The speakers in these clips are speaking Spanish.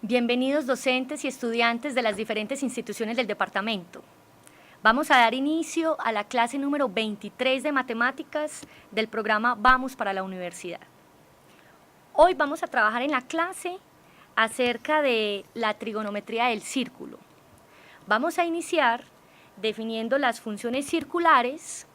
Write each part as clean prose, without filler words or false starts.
Bienvenidos docentes y estudiantes de las diferentes instituciones del departamento. Vamos a dar inicio a la clase número 23 de matemáticas del programa Vamos para la Universidad. Hoy vamos a trabajar en la clase acerca de la trigonometría del círculo. Vamos a iniciar definiendo las funciones circulares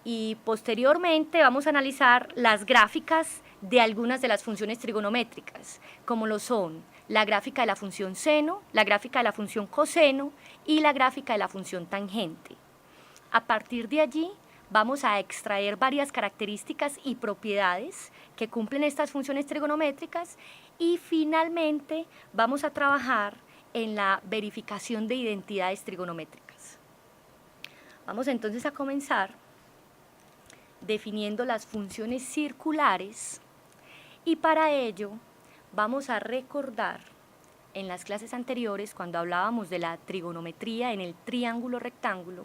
y posteriormente vamos a analizar las gráficas de algunas de las funciones trigonométricas, como lo son la gráfica de la función seno, la gráfica de la función coseno y la gráfica de la función tangente. A partir de allí vamos a extraer varias características y propiedades que cumplen estas funciones trigonométricas y finalmente vamos a trabajar en la verificación de identidades trigonométricas. Vamos entonces a comenzar definiendo las funciones circulares y para ello vamos a recordar en las clases anteriores cuando hablábamos de la trigonometría en el triángulo rectángulo,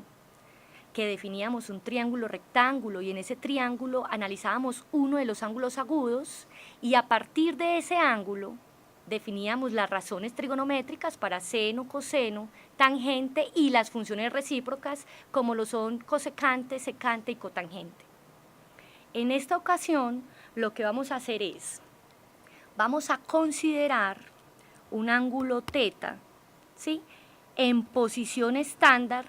que definíamos un triángulo rectángulo y en ese triángulo analizábamos uno de los ángulos agudos y a partir de ese ángulo definíamos las razones trigonométricas para seno, coseno, tangente y las funciones recíprocas como lo son cosecante, secante y cotangente. En esta ocasión lo que vamos a hacer es, vamos a considerar un ángulo θ, ¿sí?, en posición estándar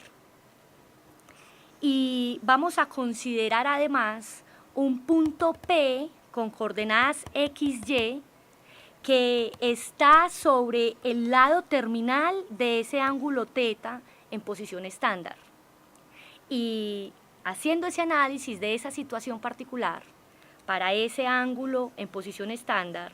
y vamos a considerar además un punto P con coordenadas x, y que está sobre el lado terminal de ese ángulo θ en posición estándar. Y haciendo ese análisis de esa situación particular, para ese ángulo en posición estándar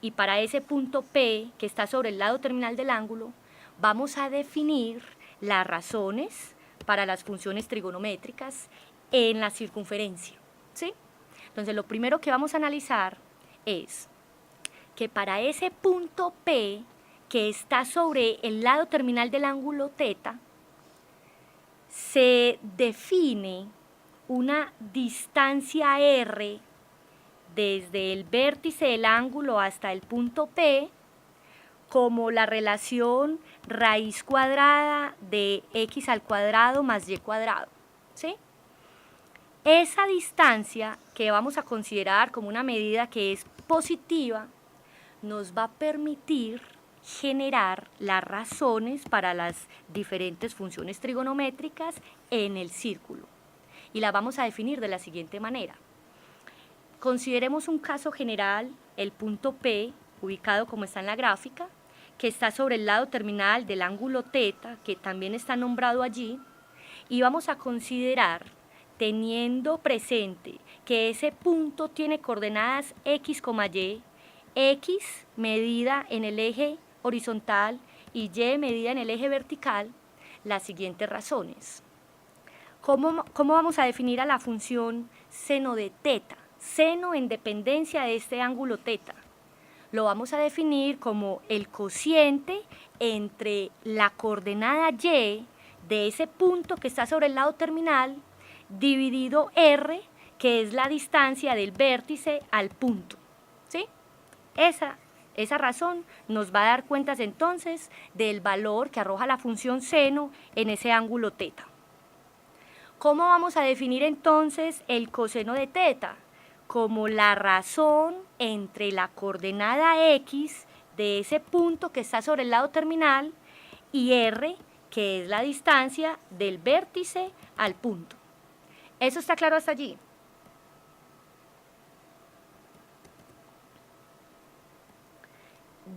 y para ese punto P que está sobre el lado terminal del ángulo, vamos a definir las razones para las funciones trigonométricas en la circunferencia, ¿sí? Entonces, lo primero que vamos a analizar es que para ese punto P que está sobre el lado terminal del ángulo θ, se define una distancia r desde el vértice del ángulo hasta el punto P como la relación raíz cuadrada de x al cuadrado más y cuadrado, ¿sí? Esa distancia que vamos a considerar como una medida que es positiva nos va a permitir generar las razones para las diferentes funciones trigonométricas en el círculo y la vamos a definir de la siguiente manera. Consideremos un caso general, el punto P, ubicado como está en la gráfica, que está sobre el lado terminal del ángulo θ, que también está nombrado allí, y vamos a considerar, teniendo presente que ese punto tiene coordenadas x, y, x medida en el eje horizontal y y medida en el eje vertical, las siguientes razones. ¿Cómo vamos a definir a la función seno de θ? Seno en dependencia de este ángulo θ. Lo vamos a definir como el cociente entre la coordenada y de ese punto que está sobre el lado terminal dividido r, que es la distancia del vértice al punto, ¿sí? Esa razón nos va a dar cuentas entonces del valor que arroja la función seno en ese ángulo θ. ¿Cómo vamos a definir entonces el coseno de θ? Como la razón entre la coordenada x de ese punto que está sobre el lado terminal y r, que es la distancia del vértice al punto. ¿Eso está claro hasta allí?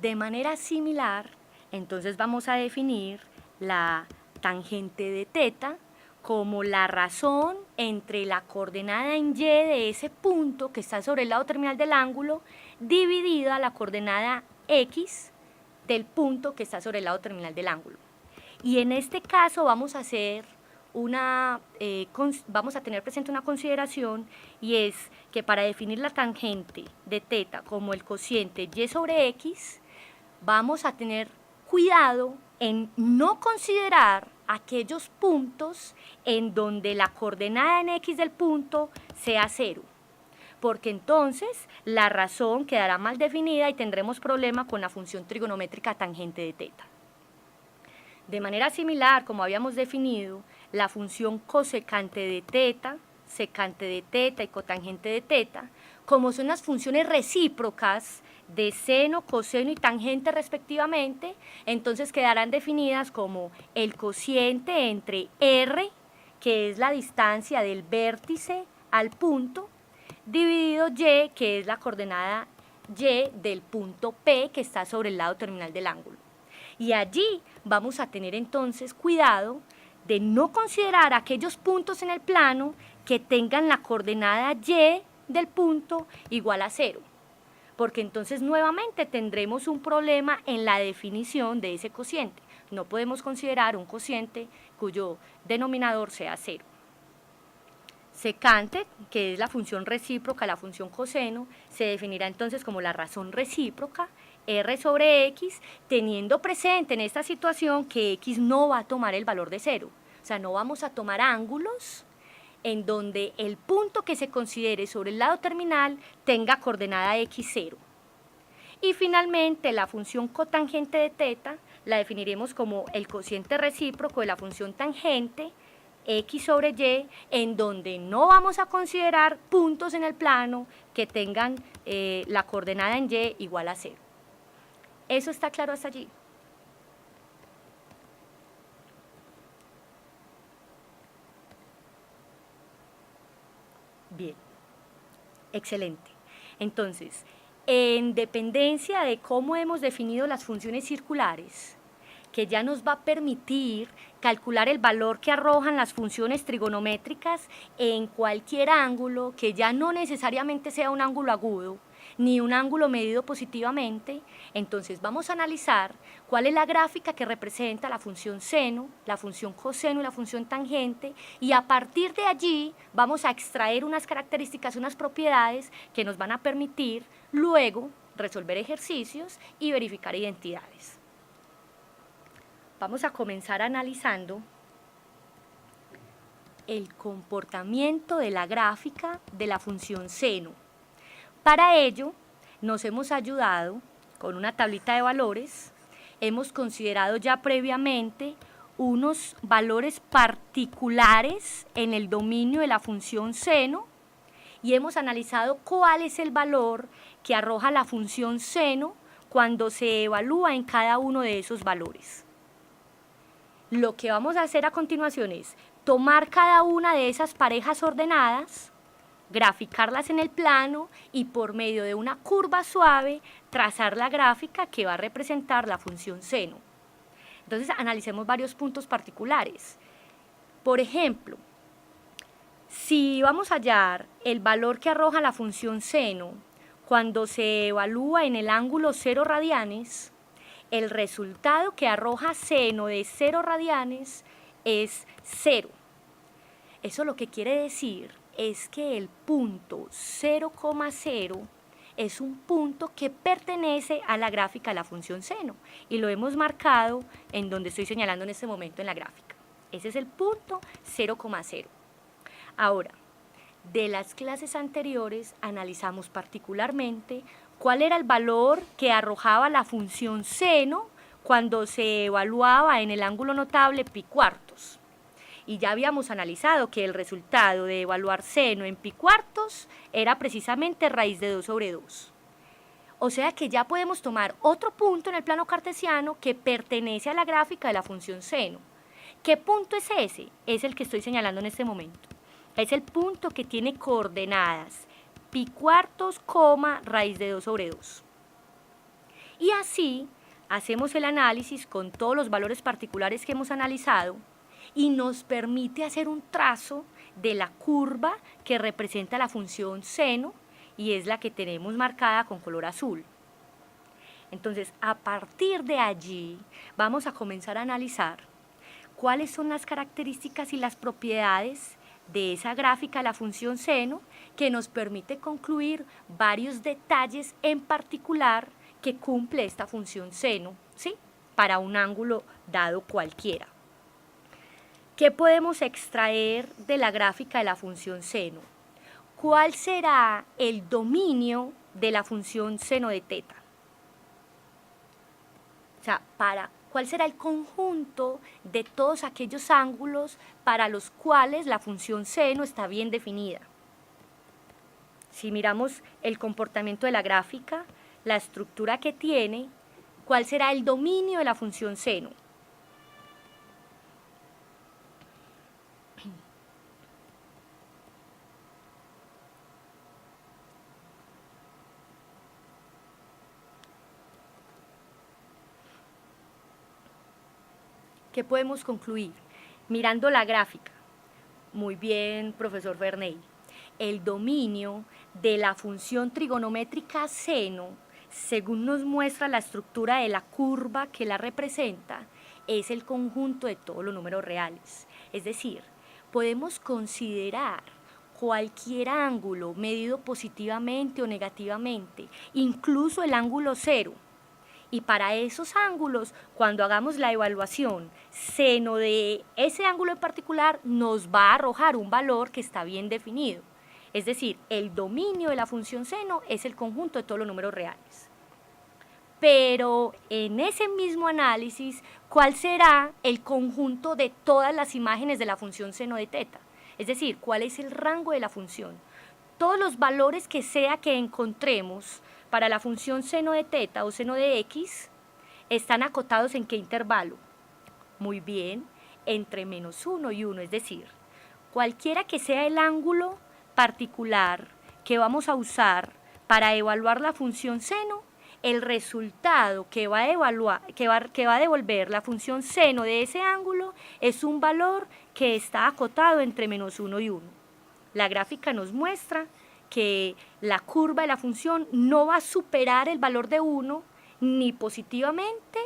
De manera similar, entonces vamos a definir la tangente de θ como la razón entre la coordenada en y de ese punto que está sobre el lado terminal del ángulo dividida la coordenada x del punto que está sobre el lado terminal del ángulo. Y en este caso vamos a hacer vamos a tener presente una consideración y es que para definir la tangente de θ como el cociente y sobre x, vamos a tener cuidado en no considerar aquellos puntos en donde la coordenada en x del punto sea 0, porque entonces la razón quedará mal definida y tendremos problema con la función trigonométrica tangente de teta. De manera similar, como habíamos definido, la función cosecante de teta, secante de teta y cotangente de teta, como son las funciones recíprocas de seno, coseno y tangente respectivamente, entonces quedarán definidas como el cociente entre R, que es la distancia del vértice al punto, dividido Y, que es la coordenada Y del punto P que está sobre el lado terminal del ángulo. Y allí vamos a tener entonces cuidado de no considerar aquellos puntos en el plano que tengan la coordenada Y del punto igual a 0, porque entonces nuevamente tendremos un problema en la definición de ese cociente. No podemos considerar un cociente cuyo denominador sea 0. Secante, que es la función recíproca, la función coseno, se definirá entonces como la razón recíproca, R sobre X, teniendo presente en esta situación que X no va a tomar el valor de 0. O sea, no vamos a tomar ángulos en donde el punto que se considere sobre el lado terminal tenga coordenada X0. Y finalmente la función cotangente de teta la definiremos como el cociente recíproco de la función tangente, X sobre Y, en donde no vamos a considerar puntos en el plano que tengan la coordenada en Y igual a 0. ¿Eso está claro hasta allí? Bien, excelente. Entonces, en dependencia de cómo hemos definido las funciones circulares, que ya nos va a permitir calcular el valor que arrojan las funciones trigonométricas en cualquier ángulo, que ya no necesariamente sea un ángulo agudo, ni un ángulo medido positivamente, entonces vamos a analizar cuál es la gráfica que representa la función seno, la función coseno y la función tangente, y a partir de allí vamos a extraer unas características, unas propiedades que nos van a permitir luego resolver ejercicios y verificar identidades. Vamos a comenzar analizando el comportamiento de la gráfica de la función seno. Para ello, nos hemos ayudado con una tablita de valores. Hemos considerado ya previamente unos valores particulares en el dominio de la función seno y hemos analizado cuál es el valor que arroja la función seno cuando se evalúa en cada uno de esos valores. Lo que vamos a hacer a continuación es tomar cada una de esas parejas ordenadas, graficarlas en el plano y por medio de una curva suave trazar la gráfica que va a representar la función seno. Entonces analicemos varios puntos particulares. Por ejemplo, si vamos a hallar el valor que arroja la función seno cuando se evalúa en el ángulo 0 radianes, el resultado que arroja seno de 0 radianes es 0. Eso lo que quiere decir es que el punto 0,0 es un punto que pertenece a la gráfica de la función seno y lo hemos marcado en donde estoy señalando en este momento en la gráfica. Ese es el punto 0,0. Ahora, de las clases anteriores analizamos particularmente cuál era el valor que arrojaba la función seno cuando se evaluaba en el ángulo notable pi cuartos. Y ya habíamos analizado que el resultado de evaluar seno en pi cuartos era precisamente raíz de 2 sobre 2. O sea que ya podemos tomar otro punto en el plano cartesiano que pertenece a la gráfica de la función seno. ¿Qué punto es ese? Es el que estoy señalando en este momento. Es el punto que tiene coordenadas pi cuartos, raíz de 2 sobre 2. Y así hacemos el análisis con todos los valores particulares que hemos analizado y nos permite hacer un trazo de la curva que representa la función seno y es la que tenemos marcada con color azul. Entonces, a partir de allí vamos a comenzar a analizar cuáles son las características y las propiedades de esa gráfica de la función seno que nos permite concluir varios detalles en particular que cumple esta función seno, ¿sí? Para un ángulo dado cualquiera. ¿Qué podemos extraer de la gráfica de la función seno? ¿cuál será el dominio de la función seno de teta? O sea, ¿cuál será el conjunto de todos aquellos ángulos para los cuales la función seno está bien definida? Si miramos el comportamiento de la gráfica, la estructura que tiene, ¿cuál será el dominio de la función seno? ¿Qué podemos concluir? Mirando la gráfica. Muy bien, profesor Verney. El dominio de la función trigonométrica seno, según nos muestra la estructura de la curva que la representa, es el conjunto de todos los números reales. Es decir, podemos considerar cualquier ángulo medido positivamente o negativamente, incluso el ángulo cero. Y para esos ángulos, cuando hagamos la evaluación, seno de ese ángulo en particular nos va a arrojar un valor que está bien definido. Es decir, el dominio de la función seno es el conjunto de todos los números reales. Pero en ese mismo análisis, ¿cuál será el conjunto de todas las imágenes de la función seno de teta? Es decir, ¿cuál es el rango de la función? Todos los valores que sea que encontremos para la función seno de teta o seno de x están acotados ¿en qué intervalo? Muy bien, entre -1 y 1, es decir, cualquiera que sea el ángulo particular que vamos a usar para evaluar la función seno, el resultado que va a devolver la función seno de ese ángulo es un valor que está acotado entre -1 y 1. La gráfica nos muestra que la curva de la función no va a superar el valor de 1 ni positivamente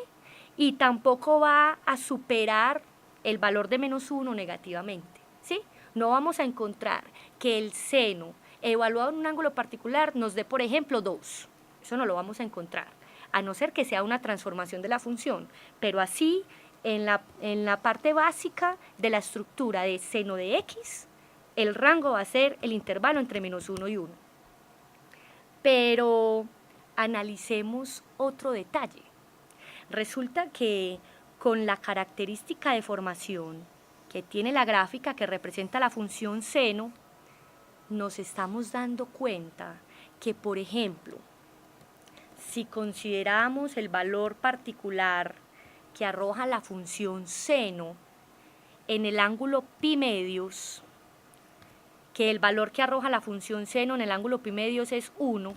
y tampoco va a superar el valor de -1 negativamente, ¿sí? No vamos a encontrar que el seno evaluado en un ángulo particular nos dé, por ejemplo, 2. Eso no lo vamos a encontrar, a no ser que sea una transformación de la función, pero así en la parte básica de la estructura de seno de x, el rango va a ser el intervalo entre -1 y 1. Pero analicemos otro detalle. Resulta que con la característica de formación que tiene la gráfica que representa la función seno, nos estamos dando cuenta que, por ejemplo, si consideramos el valor particular que arroja la función seno en el ángulo pi medios, que el valor que arroja la función seno en el ángulo pi medios es 1,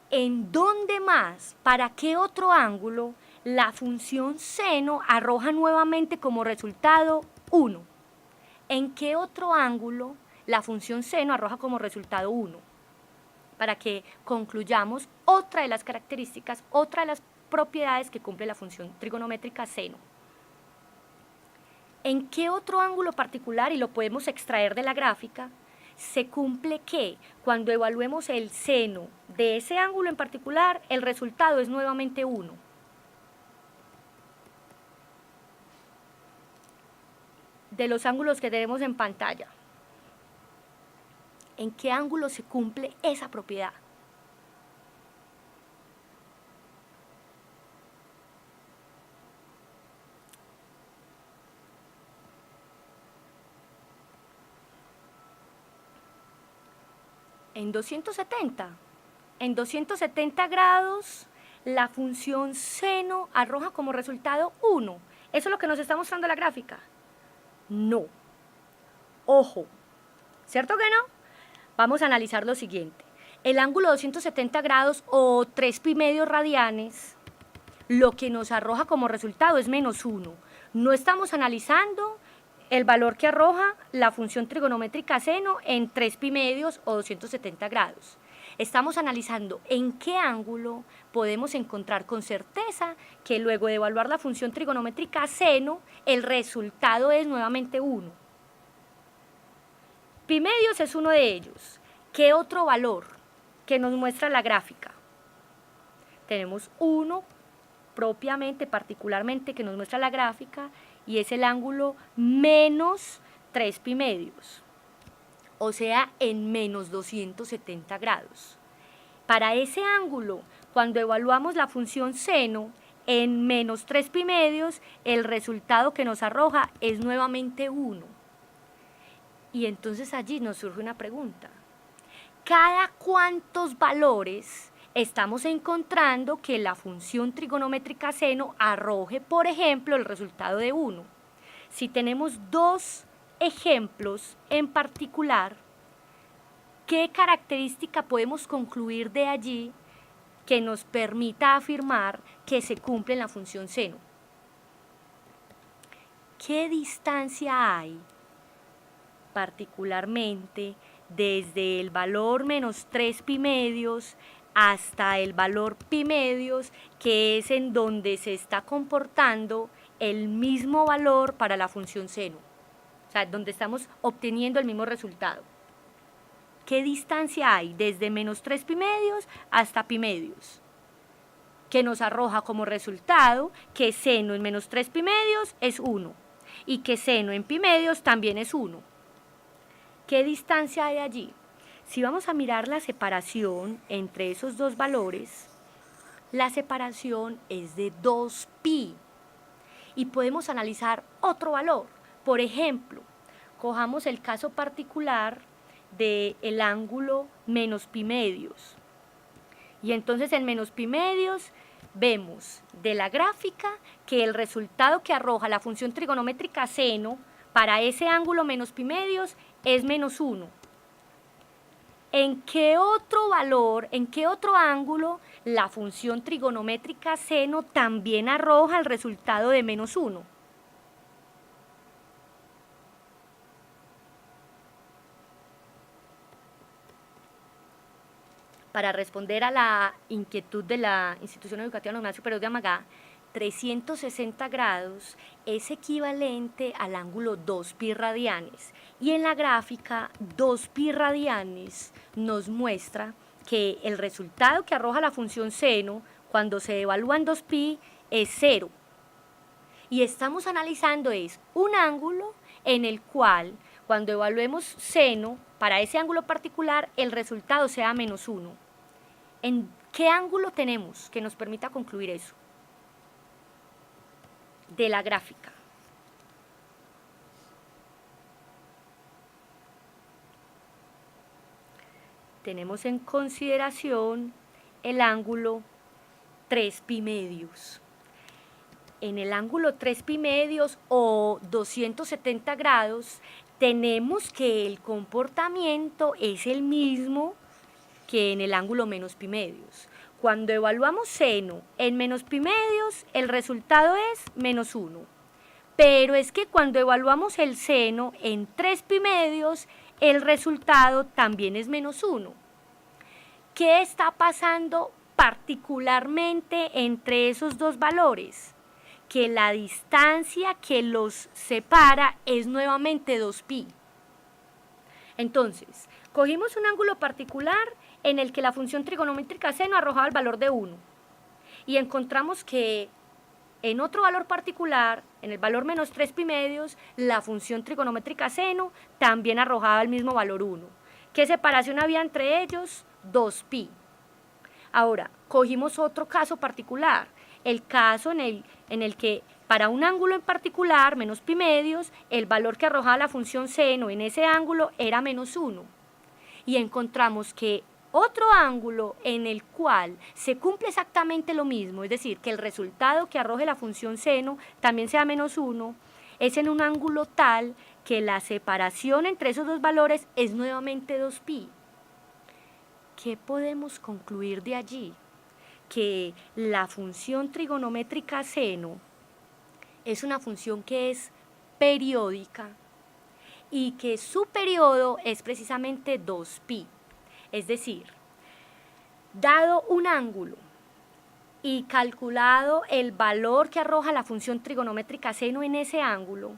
¿en dónde más, para qué otro ángulo, la función seno arroja nuevamente como resultado 1? ¿En qué otro ángulo la función seno arroja como resultado 1? Para que concluyamos otra de las características, otra de las propiedades que cumple la función trigonométrica seno. ¿En qué otro ángulo particular, y lo podemos extraer de la gráfica, se cumple que cuando evaluemos el seno de ese ángulo en particular, el resultado es nuevamente 1? De los ángulos que tenemos en pantalla, ¿en qué ángulo se cumple esa propiedad? En 270. En 270 grados, la función seno arroja como resultado 1. ¿Eso es lo que nos está mostrando la gráfica? No. Ojo, ¿cierto que no? Vamos a analizar lo siguiente. El ángulo 270 grados o 3 pi medios radianes, lo que nos arroja como resultado es -1. No estamos analizando el valor que arroja la función trigonométrica seno en 3 pi medios o 270 grados. Estamos analizando en qué ángulo podemos encontrar con certeza que luego de evaluar la función trigonométrica seno, el resultado es nuevamente 1. Pi medios es uno de ellos. ¿Qué otro valor que nos muestra la gráfica? Tenemos uno propiamente, particularmente, que nos muestra la gráfica, y es el ángulo -3 pi medios. o sea, en menos 270 grados. Para ese ángulo, cuando evaluamos la función seno en menos 3 pi medios, el resultado que nos arroja es nuevamente 1. Y entonces allí nos surge una pregunta. ¿Cada cuántos valores estamos encontrando que la función trigonométrica seno arroje, por ejemplo, el resultado de 1? Si tenemos dos ejemplos en particular, ¿qué característica podemos concluir de allí que nos permita afirmar que se cumple en la función seno? ¿Qué distancia hay, particularmente desde el valor menos 3 pi medios hasta el valor pi medios, que es en donde se está comportando el mismo valor para la función seno? O sea, donde estamos obteniendo el mismo resultado. ¿Qué distancia hay desde menos 3 pi medios hasta pi medios? Que nos arroja como resultado que seno en menos 3 pi medios es 1 y que seno en pi medios también es 1. ¿Qué distancia hay allí? Si vamos a mirar la separación entre esos dos valores, la separación es de 2pi. Y podemos analizar otro valor. Por ejemplo, cojamos el caso particular del ángulo menos pi medios. Y entonces en menos pi medios vemos de la gráfica que el resultado que arroja la función trigonométrica seno para ese ángulo menos pi medios es menos 1. ¿En qué otro valor, en qué otro ángulo la función trigonométrica seno también arroja el resultado de menos 1? Para responder a la inquietud de la Institución Educativa Nacional Superior de Amagá, 360 grados es equivalente al ángulo 2 pi radianes. Y en la gráfica, 2 pi radianes nos muestra que el resultado que arroja la función seno cuando se evalúa en 2 pi es 0. Y estamos analizando es un ángulo en el cual, cuando evaluemos seno, para ese ángulo particular, el resultado sea menos 1. ¿En qué ángulo tenemos que nos permita concluir eso? De la gráfica. Tenemos en consideración el ángulo 3 pi medios. En el ángulo 3 pi medios o 270 grados, tenemos que el comportamiento es el mismo que en el ángulo menos pi medios. Cuando evaluamos seno en menos pi medios, el resultado es menos 1. Pero es que cuando evaluamos el seno en 3 pi medios, el resultado también es menos 1. ¿Qué está pasando particularmente entre esos dos valores? Que la distancia que los separa es nuevamente 2pi. Entonces, cogimos un ángulo particular en el que la función trigonométrica seno arrojaba el valor de 1. Y encontramos que en otro valor particular, en el valor menos 3 pi medios, la función trigonométrica seno también arrojaba el mismo valor 1. ¿Qué separación había entre ellos? 2pi. Ahora, cogimos otro caso particular, el caso en el que para un ángulo en particular, menos pi medios, el valor que arrojaba la función seno en ese ángulo era menos 1. Y encontramos que otro ángulo en el cual se cumple exactamente lo mismo, es decir, que el resultado que arroje la función seno también sea menos 1, es en un ángulo tal que la separación entre esos dos valores es nuevamente 2pi. ¿Qué podemos concluir de allí? Que la función trigonométrica seno es una función que es periódica y que su periodo es precisamente 2pi. Es decir, dado un ángulo y calculado el valor que arroja la función trigonométrica seno en ese ángulo,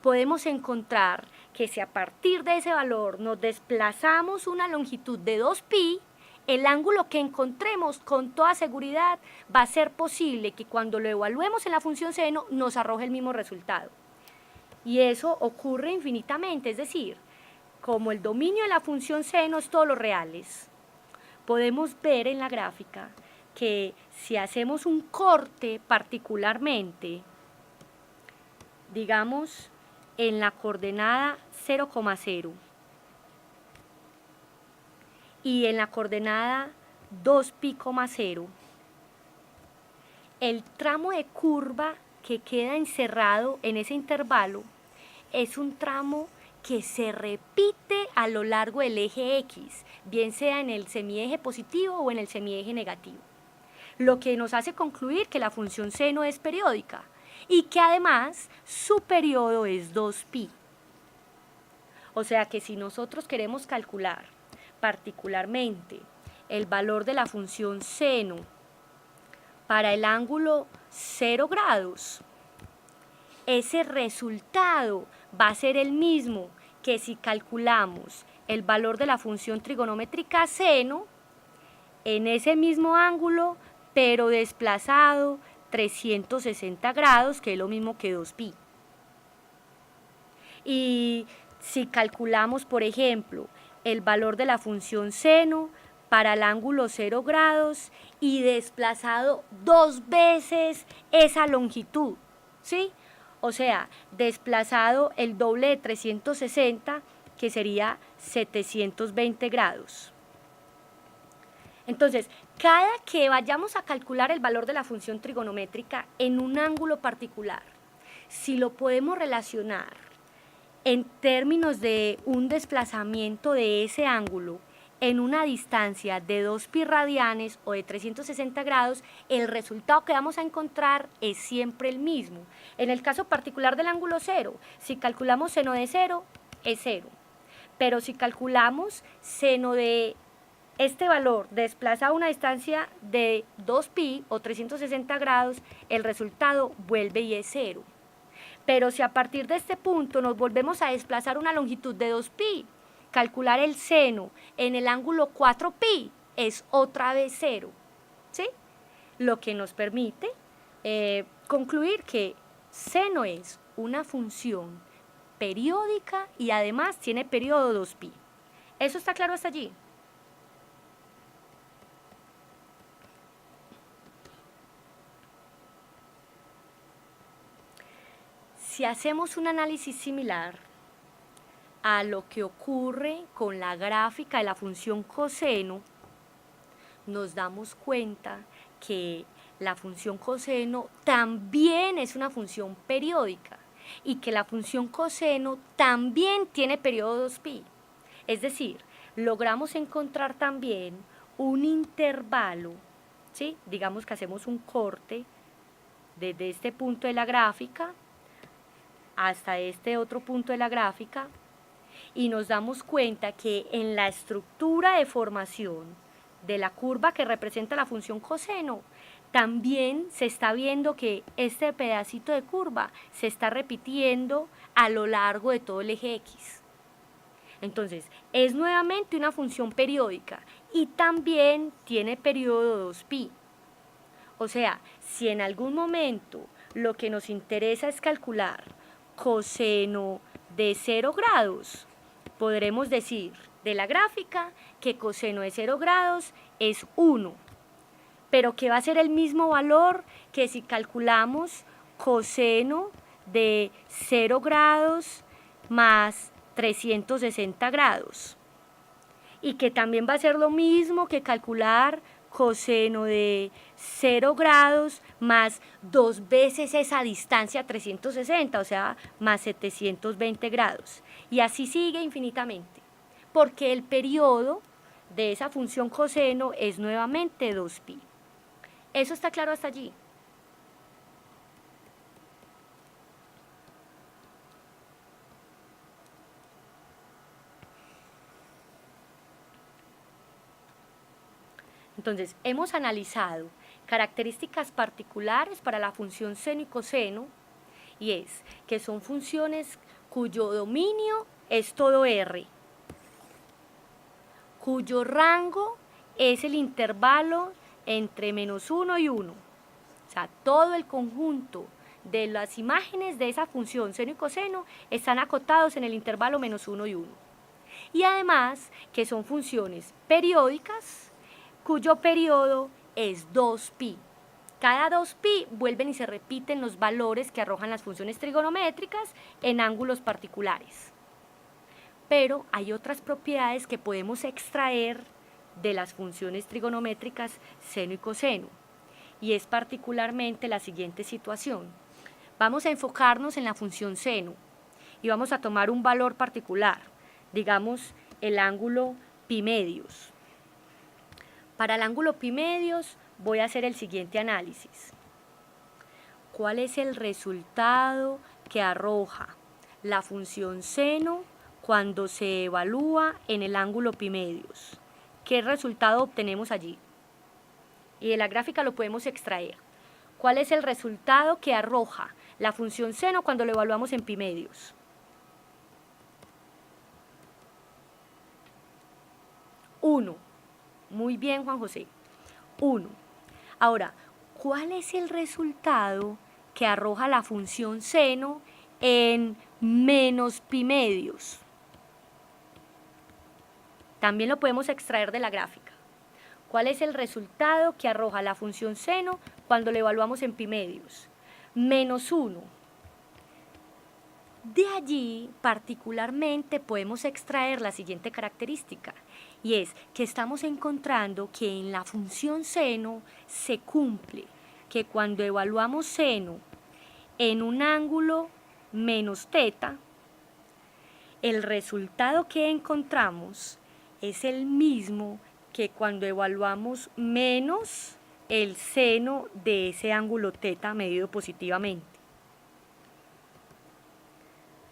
podemos encontrar que si a partir de ese valor nos desplazamos una longitud de 2pi, el ángulo que encontremos con toda seguridad va a ser posible que cuando lo evaluemos en la función seno nos arroje el mismo resultado. Y eso ocurre infinitamente, es decir, como el dominio de la función seno es todos los reales, podemos ver en la gráfica que si hacemos un corte particularmente, digamos, en la coordenada 0,0 y en la coordenada 2pi,0, el tramo de curva que queda encerrado en ese intervalo es un tramo que se repite a lo largo del eje X, bien sea en el semieje positivo o en el semieje negativo, lo que nos hace concluir que la función seno es periódica y que además su periodo es 2pi. O sea que si nosotros queremos calcular particularmente el valor de la función seno para el ángulo 0 grados, ese resultado va a ser el mismo que si calculamos el valor de la función trigonométrica seno en ese mismo ángulo, pero desplazado 360 grados, que es lo mismo que 2pi. Y si calculamos, por ejemplo, el valor de la función seno para el ángulo 0 grados y desplazado 2 veces esa longitud, ¿sí? O sea, desplazado el doble de 360, que sería 720 grados. Entonces, cada que vayamos a calcular el valor de la función trigonométrica en un ángulo particular, si lo podemos relacionar en términos de un desplazamiento de ese ángulo en una distancia de 2pi radianes o de 360 grados, el resultado que vamos a encontrar es siempre el mismo. En el caso particular del ángulo 0, si calculamos seno de 0, es 0. Pero si calculamos seno de este valor desplazado a una distancia de 2pi o 360 grados, el resultado vuelve y es 0. Pero si a partir de este punto nos volvemos a desplazar una longitud de 2pi, calcular el seno en el ángulo 4pi es otra vez 0, ¿sí? Lo que nos permite concluir que seno es una función periódica y además tiene periodo 2pi. ¿Eso está claro hasta allí? Si hacemos un análisis similar a lo que ocurre con la gráfica de la función coseno, nos damos cuenta que la función coseno también es una función periódica y que la función coseno también tiene periodo 2pi. Es decir, logramos encontrar también un intervalo, ¿sí? Digamos que hacemos un corte desde este punto de la gráfica hasta este otro punto de la gráfica y nos damos cuenta que en la estructura de formación de la curva que representa la función coseno, también se está viendo que este pedacito de curva se está repitiendo a lo largo de todo el eje X. Entonces, es nuevamente una función periódica y también tiene periodo 2pi. O sea, si en algún momento lo que nos interesa es calcular coseno de 0 grados, podremos decir de la gráfica que coseno de 0 grados es 1, pero que va a ser el mismo valor que si calculamos coseno de 0 grados más 360 grados, y que también va a ser lo mismo que calcular coseno de 0 grados más 2 veces esa distancia 360, o sea, más 720 grados. Y así sigue infinitamente, porque el periodo de esa función coseno es nuevamente 2pi. ¿Eso está claro hasta allí? Entonces, hemos analizado características particulares para la función seno y coseno, y es que son funciones cuyo dominio es todo R, cuyo rango es el intervalo entre -1 y 1. O sea, todo el conjunto de las imágenes de esa función seno y coseno están acotados en el intervalo -1 y 1. y además que son funciones periódicas cuyo periodo es 2pi. Cada 2pi vuelven y se repiten los valores que arrojan las funciones trigonométricas en ángulos particulares. Pero hay otras propiedades que podemos extraer de las funciones trigonométricas seno y coseno, y es particularmente la siguiente situación. Vamos a enfocarnos en la función seno y vamos a tomar un valor particular, digamos el ángulo pi medios. Para el ángulo pi medios voy a hacer el siguiente análisis. ¿Cuál es el resultado que arroja la función seno cuando se evalúa en el ángulo pi medios? ¿Qué resultado obtenemos allí? Y de la gráfica lo podemos extraer. ¿Cuál es el resultado que arroja la función seno cuando lo evaluamos en pi medios? Uno. Muy bien, Juan José. 1. Ahora, ¿cuál es el resultado que arroja la función seno en menos pi medios? También lo podemos extraer de la gráfica. ¿Cuál es el resultado que arroja la función seno cuando lo evaluamos en pi medios? Menos 1. De allí, particularmente, podemos extraer la siguiente característica, y es que estamos encontrando que en la función seno se cumple que cuando evaluamos seno en un ángulo menos teta, el resultado que encontramos es el mismo que cuando evaluamos menos el seno de ese ángulo teta medido positivamente.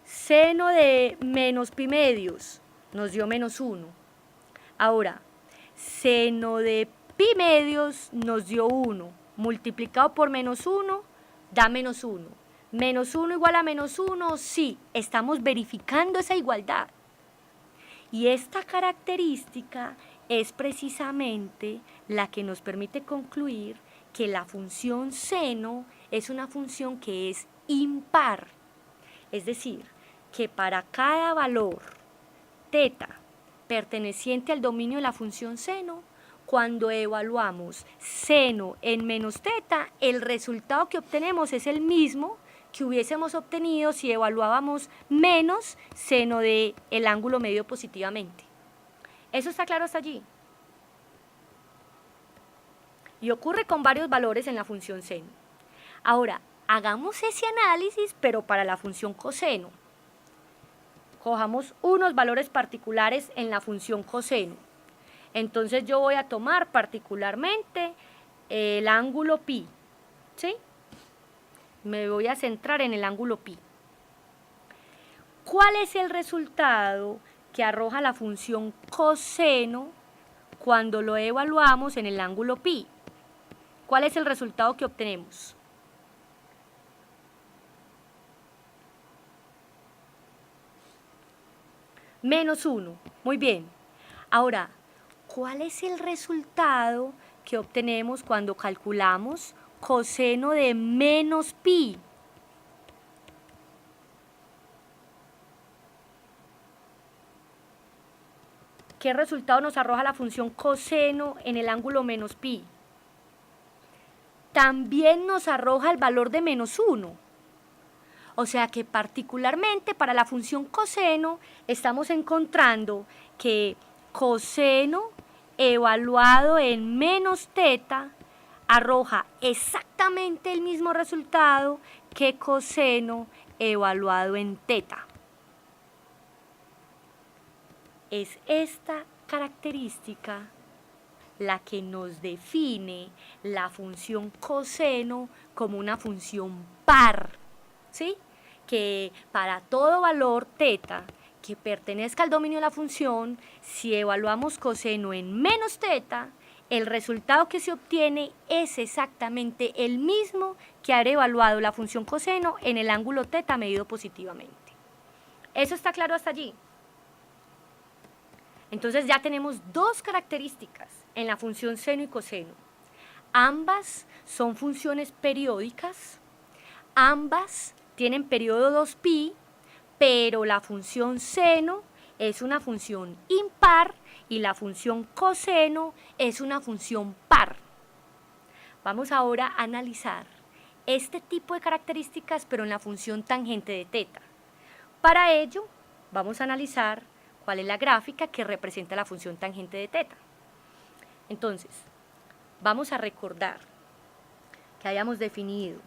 Seno de menos pi medios nos dio menos 1. Ahora, seno de pi medios nos dio 1. Multiplicado por menos 1 da menos 1. Menos 1 igual a menos 1, sí, estamos verificando esa igualdad. Y esta característica es precisamente la que nos permite concluir que la función seno es una función que es impar. Es decir, que para cada valor teta perteneciente al dominio de la función seno, cuando evaluamos seno en menos teta, el resultado que obtenemos es el mismo que hubiésemos obtenido si evaluábamos menos seno del ángulo medido positivamente. ¿Eso está claro hasta allí? Y ocurre con varios valores en la función seno. Ahora, hagamos ese análisis, pero para la función coseno. Cojamos unos valores particulares en la función coseno. Entonces yo voy a tomar particularmente el ángulo pi, ¿sí? Me voy a centrar en el ángulo pi. ¿Cuál es el resultado que arroja la función coseno cuando lo evaluamos en el ángulo pi? ¿Cuál es el resultado que obtenemos? Menos 1. Muy bien. Ahora, ¿cuál es el resultado que obtenemos cuando calculamos coseno de menos pi? ¿Qué resultado nos arroja la función coseno en el ángulo menos pi? También nos arroja el valor de menos 1. O sea que particularmente para la función coseno estamos encontrando que coseno evaluado en menos teta arroja exactamente el mismo resultado que coseno evaluado en teta. Es esta característica la que nos define la función coseno como una función par, ¿sí? Que para todo valor teta que pertenezca al dominio de la función, si evaluamos coseno en menos teta, el resultado que se obtiene es exactamente el mismo que haber evaluado la función coseno en el ángulo teta medido positivamente. ¿Eso está claro hasta allí? Entonces ya tenemos dos características en la función seno y coseno. Ambas son funciones periódicas, ambas tienen periodo 2pi, pero la función seno es una función impar y la función coseno es una función par. Vamos ahora a analizar este tipo de características, pero en la función tangente de teta. Para ello, vamos a analizar cuál es la gráfica que representa la función tangente de teta. Entonces, vamos a recordar que habíamos definido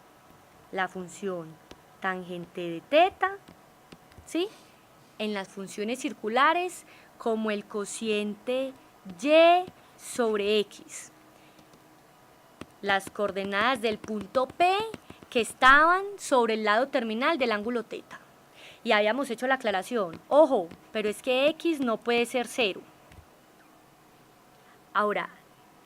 la función tangente de teta, ¿sí?, en las funciones circulares como el cociente y sobre x. Las coordenadas del punto P que estaban sobre el lado terminal del ángulo teta. Y habíamos hecho la aclaración, ojo, pero es que x no puede ser 0. Ahora,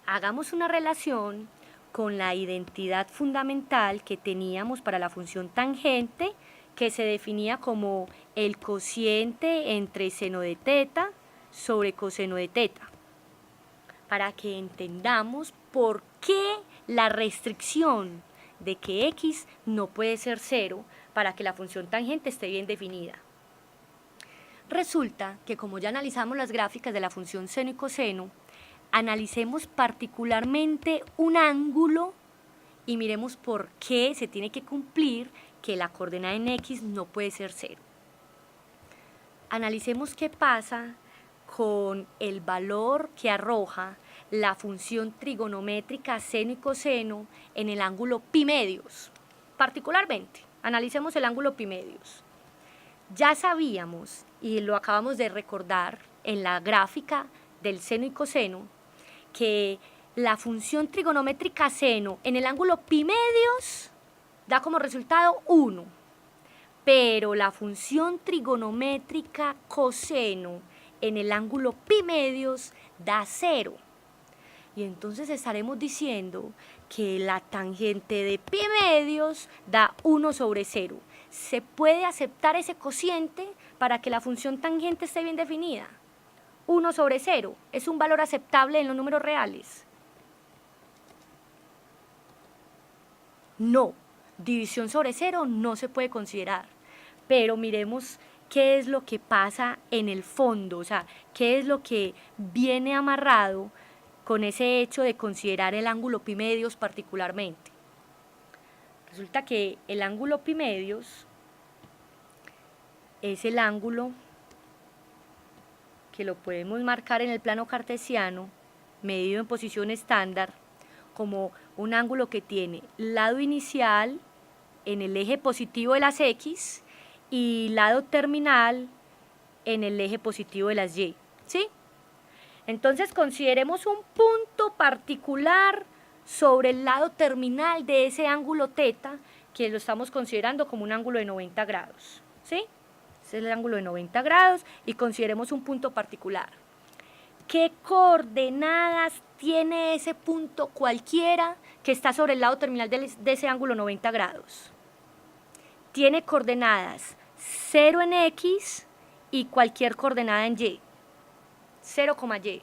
hagamos una relación con la identidad fundamental que teníamos para la función tangente, que se definía como el cociente entre seno de teta sobre coseno de teta, para que entendamos por qué la restricción de que x no puede ser 0 para que la función tangente esté bien definida. Resulta que como ya analizamos las gráficas de la función seno y coseno, analicemos particularmente un ángulo y miremos por qué se tiene que cumplir que la coordenada en x no puede ser 0. Analicemos qué pasa con el valor que arroja la función trigonométrica seno y coseno en el ángulo pi medios. Particularmente, analicemos el ángulo pi medios. Ya sabíamos, y lo acabamos de recordar en la gráfica del seno y coseno, que la función trigonométrica seno en el ángulo pi medios da como resultado 1, pero la función trigonométrica coseno en el ángulo pi medios da 0. Y entonces estaremos diciendo que la tangente de pi medios da 1 sobre 0. ¿Se puede aceptar ese cociente para que la función tangente esté bien definida? 1 sobre 0 es un valor aceptable en los números reales. No, división sobre 0 no se puede considerar, pero miremos qué es lo que pasa en el fondo, o sea, qué es lo que viene amarrado con ese hecho de considerar el ángulo pi medios particularmente. Resulta que el ángulo pi medios es el ángulo que lo podemos marcar en el plano cartesiano, medido en posición estándar, como un ángulo que tiene lado inicial en el eje positivo de las x y lado terminal en el eje positivo de las y, ¿sí? Entonces consideremos un punto particular sobre el lado terminal de ese ángulo teta, que lo estamos considerando como un ángulo de 90 grados, ¿sí? Ese es el ángulo de 90 grados y consideremos un punto particular. ¿Qué coordenadas tiene ese punto cualquiera que está sobre el lado terminal de ese ángulo 90 grados? Tiene coordenadas 0 en x y cualquier coordenada en y. 0, y.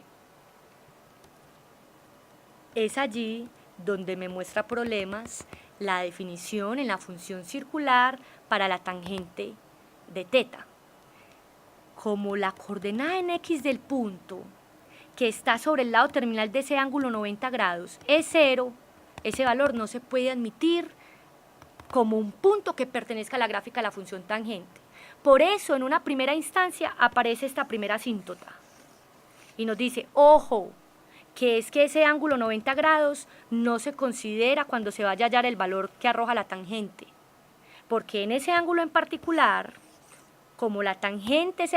Es allí donde me muestra problemas la definición en la función circular para la tangente de teta. Como la coordenada en x del punto que está sobre el lado terminal de ese ángulo 90 grados es 0, ese valor no se puede admitir como un punto que pertenezca a la gráfica de la función tangente. Por eso, en una primera instancia, aparece esta primera asíntota. Y nos dice, ojo, que es que ese ángulo 90 grados no se considera cuando se vaya a hallar el valor que arroja la tangente. Porque en ese ángulo en particular, como la tangente es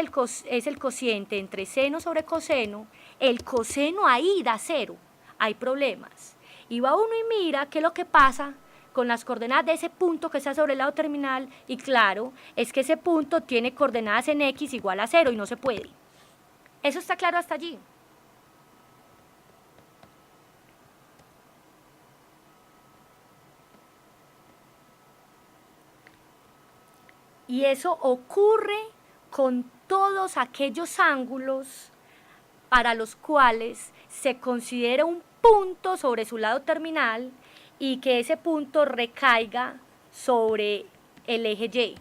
el cociente entre seno sobre coseno, el coseno ahí da 0. Hay problemas. Y va uno y mira qué es lo que pasa con las coordenadas de ese punto que está sobre el lado terminal, y claro, es que ese punto tiene coordenadas en x igual a 0 y no se puede. ¿Eso está claro hasta allí? Y eso ocurre con todos aquellos ángulos para los cuales se considera un punto sobre su lado terminal y que ese punto recaiga sobre el eje Y.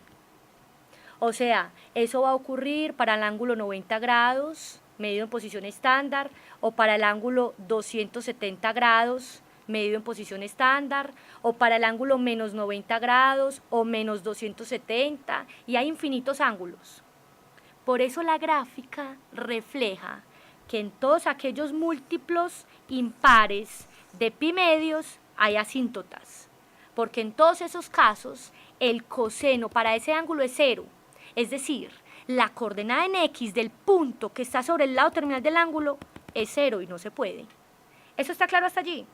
O sea, eso va a ocurrir para el ángulo 90 grados, medido en posición estándar, o para el ángulo 270 grados, medido en posición estándar, o para el ángulo menos 90 grados o menos 270, y hay infinitos ángulos. Por eso la gráfica refleja que en todos aquellos múltiplos impares de pi medios hay asíntotas, porque en todos esos casos el coseno para ese ángulo es 0, es decir, la coordenada en x del punto que está sobre el lado terminal del ángulo es 0 y no se puede. ¿Eso está claro hasta allí?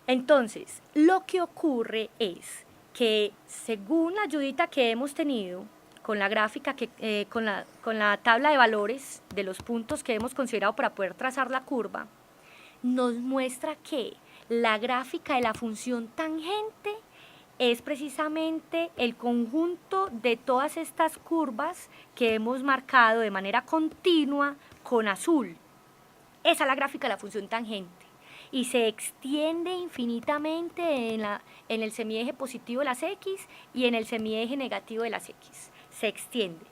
Entonces, lo que ocurre es que según la ayudita que hemos tenido con la gráfica, con la tabla de valores de los puntos que hemos considerado para poder trazar la curva, nos muestra que la gráfica de la función tangente es precisamente el conjunto de todas estas curvas que hemos marcado de manera continua con azul. Esa es la gráfica de la función tangente. Y se extiende infinitamente en el semieje positivo de las x y en el semieje negativo de las x. Se extiende.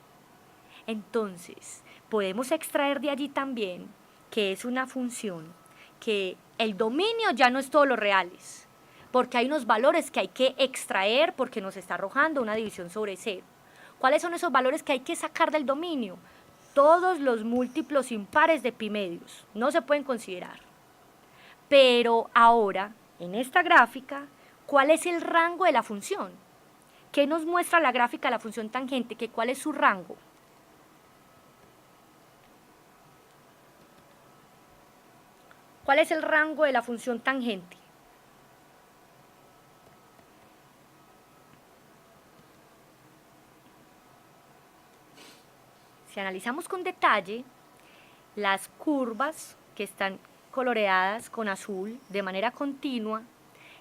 Entonces, podemos extraer de allí también que es una función que el dominio ya no es todos los reales, porque hay unos valores que hay que extraer porque nos está arrojando una división sobre 0. ¿Cuáles son esos valores que hay que sacar del dominio? Todos los múltiplos impares de pi medios, no se pueden considerar. Pero ahora, en esta gráfica, ¿cuál es el rango de la función? ¿Qué nos muestra la gráfica de la función tangente? ¿Cuál es su rango? ¿Cuál es el rango de la función tangente? Si analizamos con detalle, las curvas que están coloreadas con azul de manera continua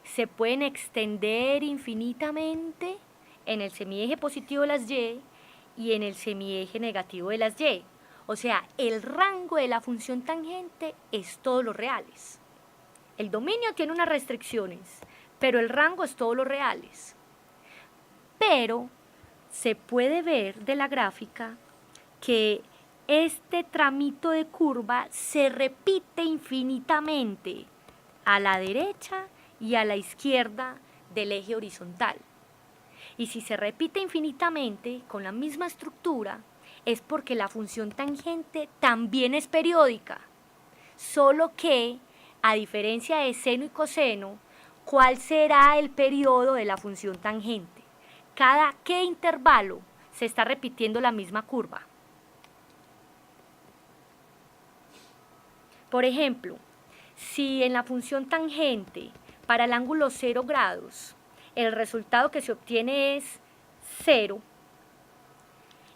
se pueden extender infinitamente en el semieje positivo de las y y en el semieje negativo de las y. O sea, el rango de la función tangente es todos los reales. El dominio tiene unas restricciones, pero el rango es todos los reales. Pero se puede ver de la gráfica que este tramito de curva se repite infinitamente a la derecha y a la izquierda del eje horizontal. Y si se repite infinitamente con la misma estructura, es porque la función tangente también es periódica, solo que, a diferencia de seno y coseno, ¿cuál será el periodo de la función tangente? ¿Cada qué intervalo se está repitiendo la misma curva? Por ejemplo, si en la función tangente para el ángulo 0 grados el resultado que se obtiene es 0,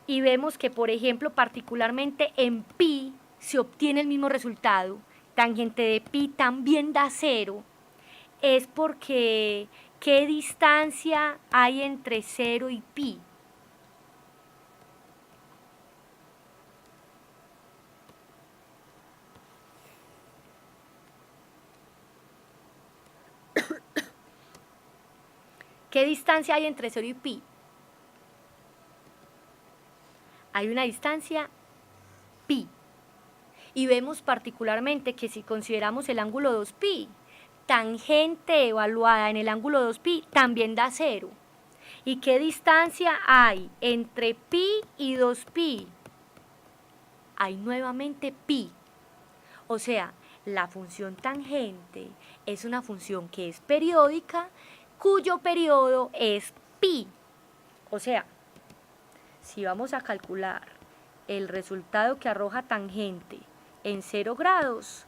y vemos que, por ejemplo, particularmente en pi se obtiene el mismo resultado, tangente de pi también da 0, es porque ¿qué distancia hay entre 0 y pi? ¿Qué distancia hay entre 0 y pi? Hay una distancia pi. Y vemos particularmente que si consideramos el ángulo 2pi, tangente evaluada en el ángulo 2pi también da 0. ¿Y qué distancia hay entre pi y 2pi? Hay nuevamente pi. O sea, la función tangente es una función que es periódica, cuyo periodo es pi. O sea, si vamos a calcular el resultado que arroja tangente en 0 grados,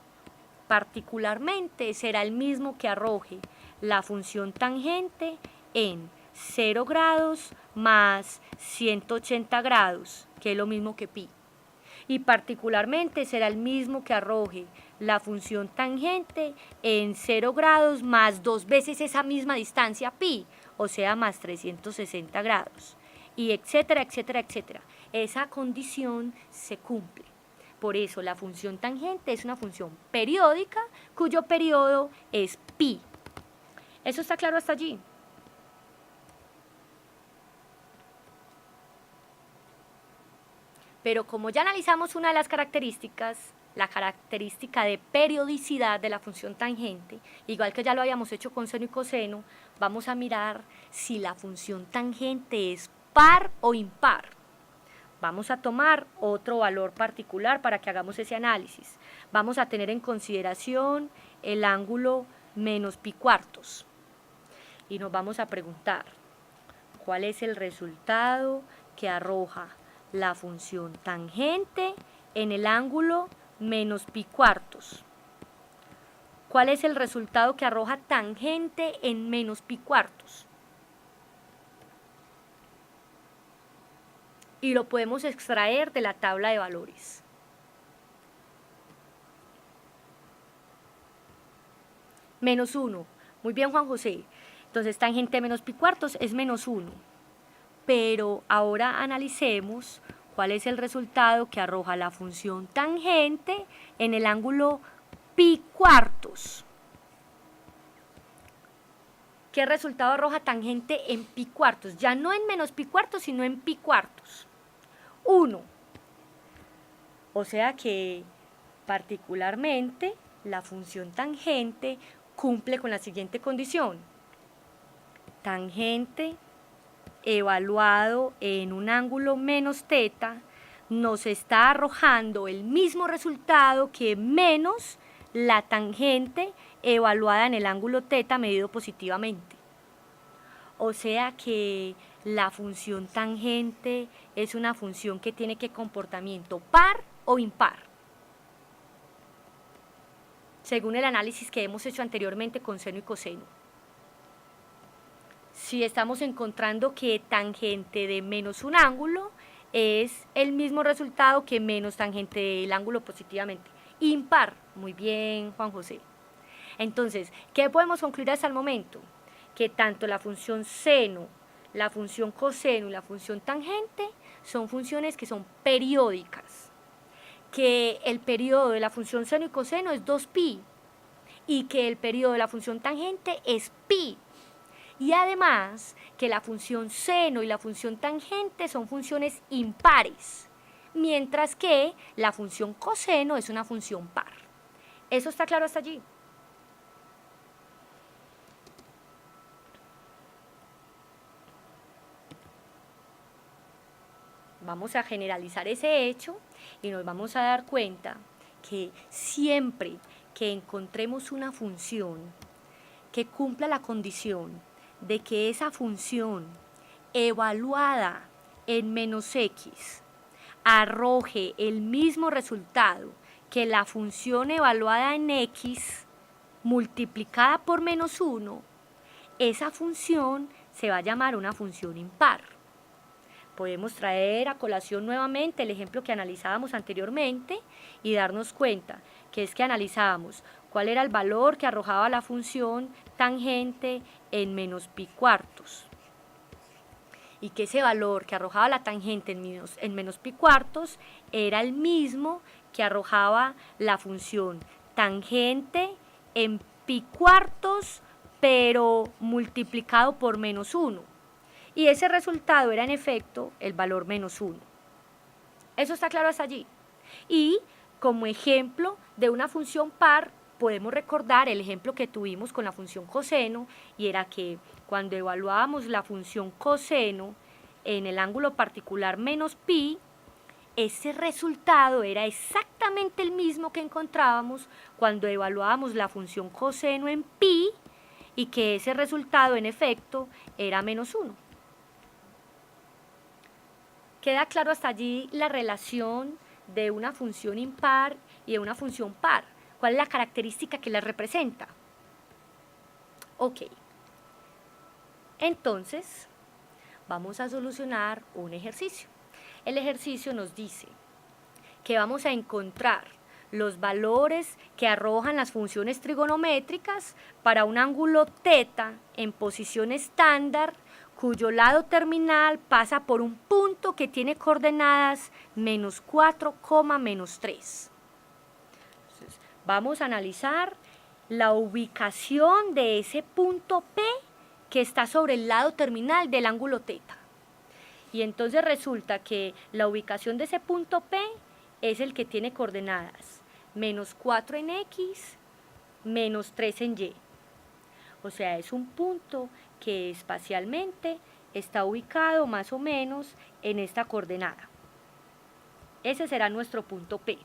particularmente será el mismo que arroje la función tangente en 0 grados más 180 grados, que es lo mismo que pi. Y particularmente será el mismo que arroje la función tangente en 0 grados más 2 veces esa misma distancia pi, o sea, más 360 grados. Y etcétera, etcétera, etcétera. Esa condición se cumple. Por eso la función tangente es una función periódica cuyo periodo es pi. ¿Eso está claro hasta allí? Pero como ya analizamos una de las características, la característica de periodicidad de la función tangente, igual que ya lo habíamos hecho con seno y coseno, vamos a mirar si la función tangente es par o impar. Vamos a tomar otro valor particular para que hagamos ese análisis. Vamos a tener en consideración el ángulo menos pi cuartos. Y nos vamos a preguntar, ¿cuál es el resultado que arroja la función tangente en el ángulo menos pi cuartos? ¿Cuál es el resultado que arroja tangente en menos pi cuartos? Y lo podemos extraer de la tabla de valores. Menos 1. Muy bien, Juan José. Entonces, tangente menos pi cuartos es menos 1. Pero ahora analicemos cuál es el resultado que arroja la función tangente en el ángulo pi cuartos. ¿Qué resultado arroja tangente en pi cuartos? Ya no en menos pi cuartos, sino en pi cuartos. 1. O sea que particularmente la función tangente cumple con la siguiente condición. Tangente evaluado en un ángulo menos teta nos está arrojando el mismo resultado que menos la tangente evaluada en el ángulo teta medido positivamente. O sea que la función tangente es una función que tiene que comportamiento par o impar, según el análisis que hemos hecho anteriormente con seno y coseno. Si estamos encontrando que tangente de menos un ángulo es el mismo resultado que menos tangente del ángulo positivamente. Impar. Muy bien, Juan José. Entonces, ¿qué podemos concluir hasta el momento? Que tanto la función seno, la función coseno y la función tangente son funciones que son periódicas. Que el periodo de la función seno y coseno es 2pi y que el periodo de la función tangente es pi. Y además que la función seno y la función tangente son funciones impares, mientras que la función coseno es una función par. ¿Eso está claro hasta allí? Vamos a generalizar ese hecho y nos vamos a dar cuenta que siempre que encontremos una función que cumpla la condición de que esa función evaluada en menos x arroje el mismo resultado que la función evaluada en x multiplicada por menos 1, esa función se va a llamar una función impar. Podemos traer a colación nuevamente el ejemplo que analizábamos anteriormente y darnos cuenta que es que analizábamos cuál era el valor que arrojaba la función tangente en menos pi cuartos. Y que ese valor que arrojaba la tangente en menos pi cuartos era el mismo que arrojaba la función tangente en pi cuartos, pero multiplicado por menos 1. Y ese resultado era en efecto el valor menos 1. ¿Eso está claro hasta allí? Y como ejemplo de una función par, podemos recordar el ejemplo que tuvimos con la función coseno, y era que cuando evaluábamos la función coseno en el ángulo particular menos pi, ese resultado era exactamente el mismo que encontrábamos cuando evaluábamos la función coseno en pi, y que ese resultado en efecto era menos 1. ¿Queda claro hasta allí la relación de una función impar y de una función par? ¿Cuál es la característica que la representa? Ok. Entonces, vamos a solucionar un ejercicio. El ejercicio nos dice que vamos a encontrar los valores que arrojan las funciones trigonométricas para un ángulo θ en posición estándar cuyo lado terminal pasa por un punto que tiene coordenadas menos 4, menos 3. Entonces, vamos a analizar la ubicación de ese punto P que está sobre el lado terminal del ángulo θ. Y entonces resulta que la ubicación de ese punto P es el que tiene coordenadas menos 4 en X, menos 3 en Y. O sea, es un punto que espacialmente está ubicado más o menos en esta coordenada. Ese será nuestro punto P.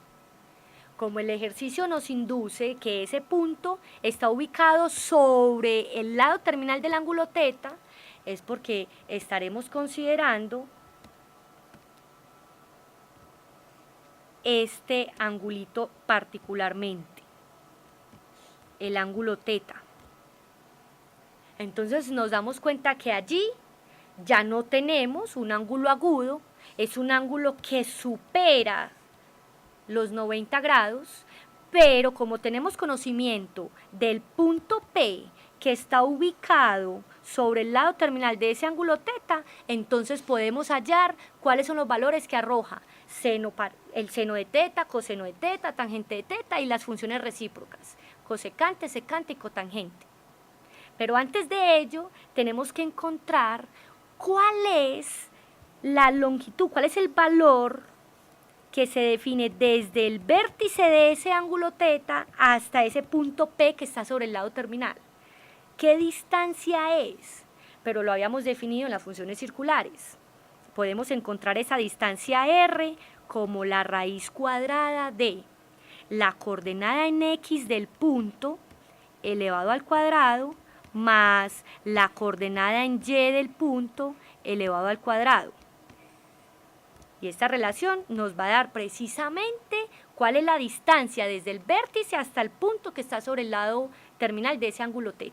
Como el ejercicio nos induce que ese punto está ubicado sobre el lado terminal del ángulo θ, es porque estaremos considerando este angulito particularmente, el ángulo θ. Entonces nos damos cuenta que allí ya no tenemos un ángulo agudo, es un ángulo que supera los 90 grados, pero como tenemos conocimiento del punto P que está ubicado sobre el lado terminal de ese ángulo θ, entonces podemos hallar cuáles son los valores que arroja el seno de θ, coseno de θ, tangente de θ y las funciones recíprocas, cosecante, secante y cotangente. Pero antes de ello tenemos que encontrar cuál es la longitud, cuál es el valor que se define desde el vértice de ese ángulo θ hasta ese punto P que está sobre el lado terminal. ¿Qué distancia es? Pero lo habíamos definido en las funciones circulares. Podemos encontrar esa distancia R como la raíz cuadrada de la coordenada en X del punto elevado al cuadrado más la coordenada en Y del punto elevado al cuadrado. Y esta relación nos va a dar precisamente cuál es la distancia desde el vértice hasta el punto que está sobre el lado terminal de ese ángulo θ.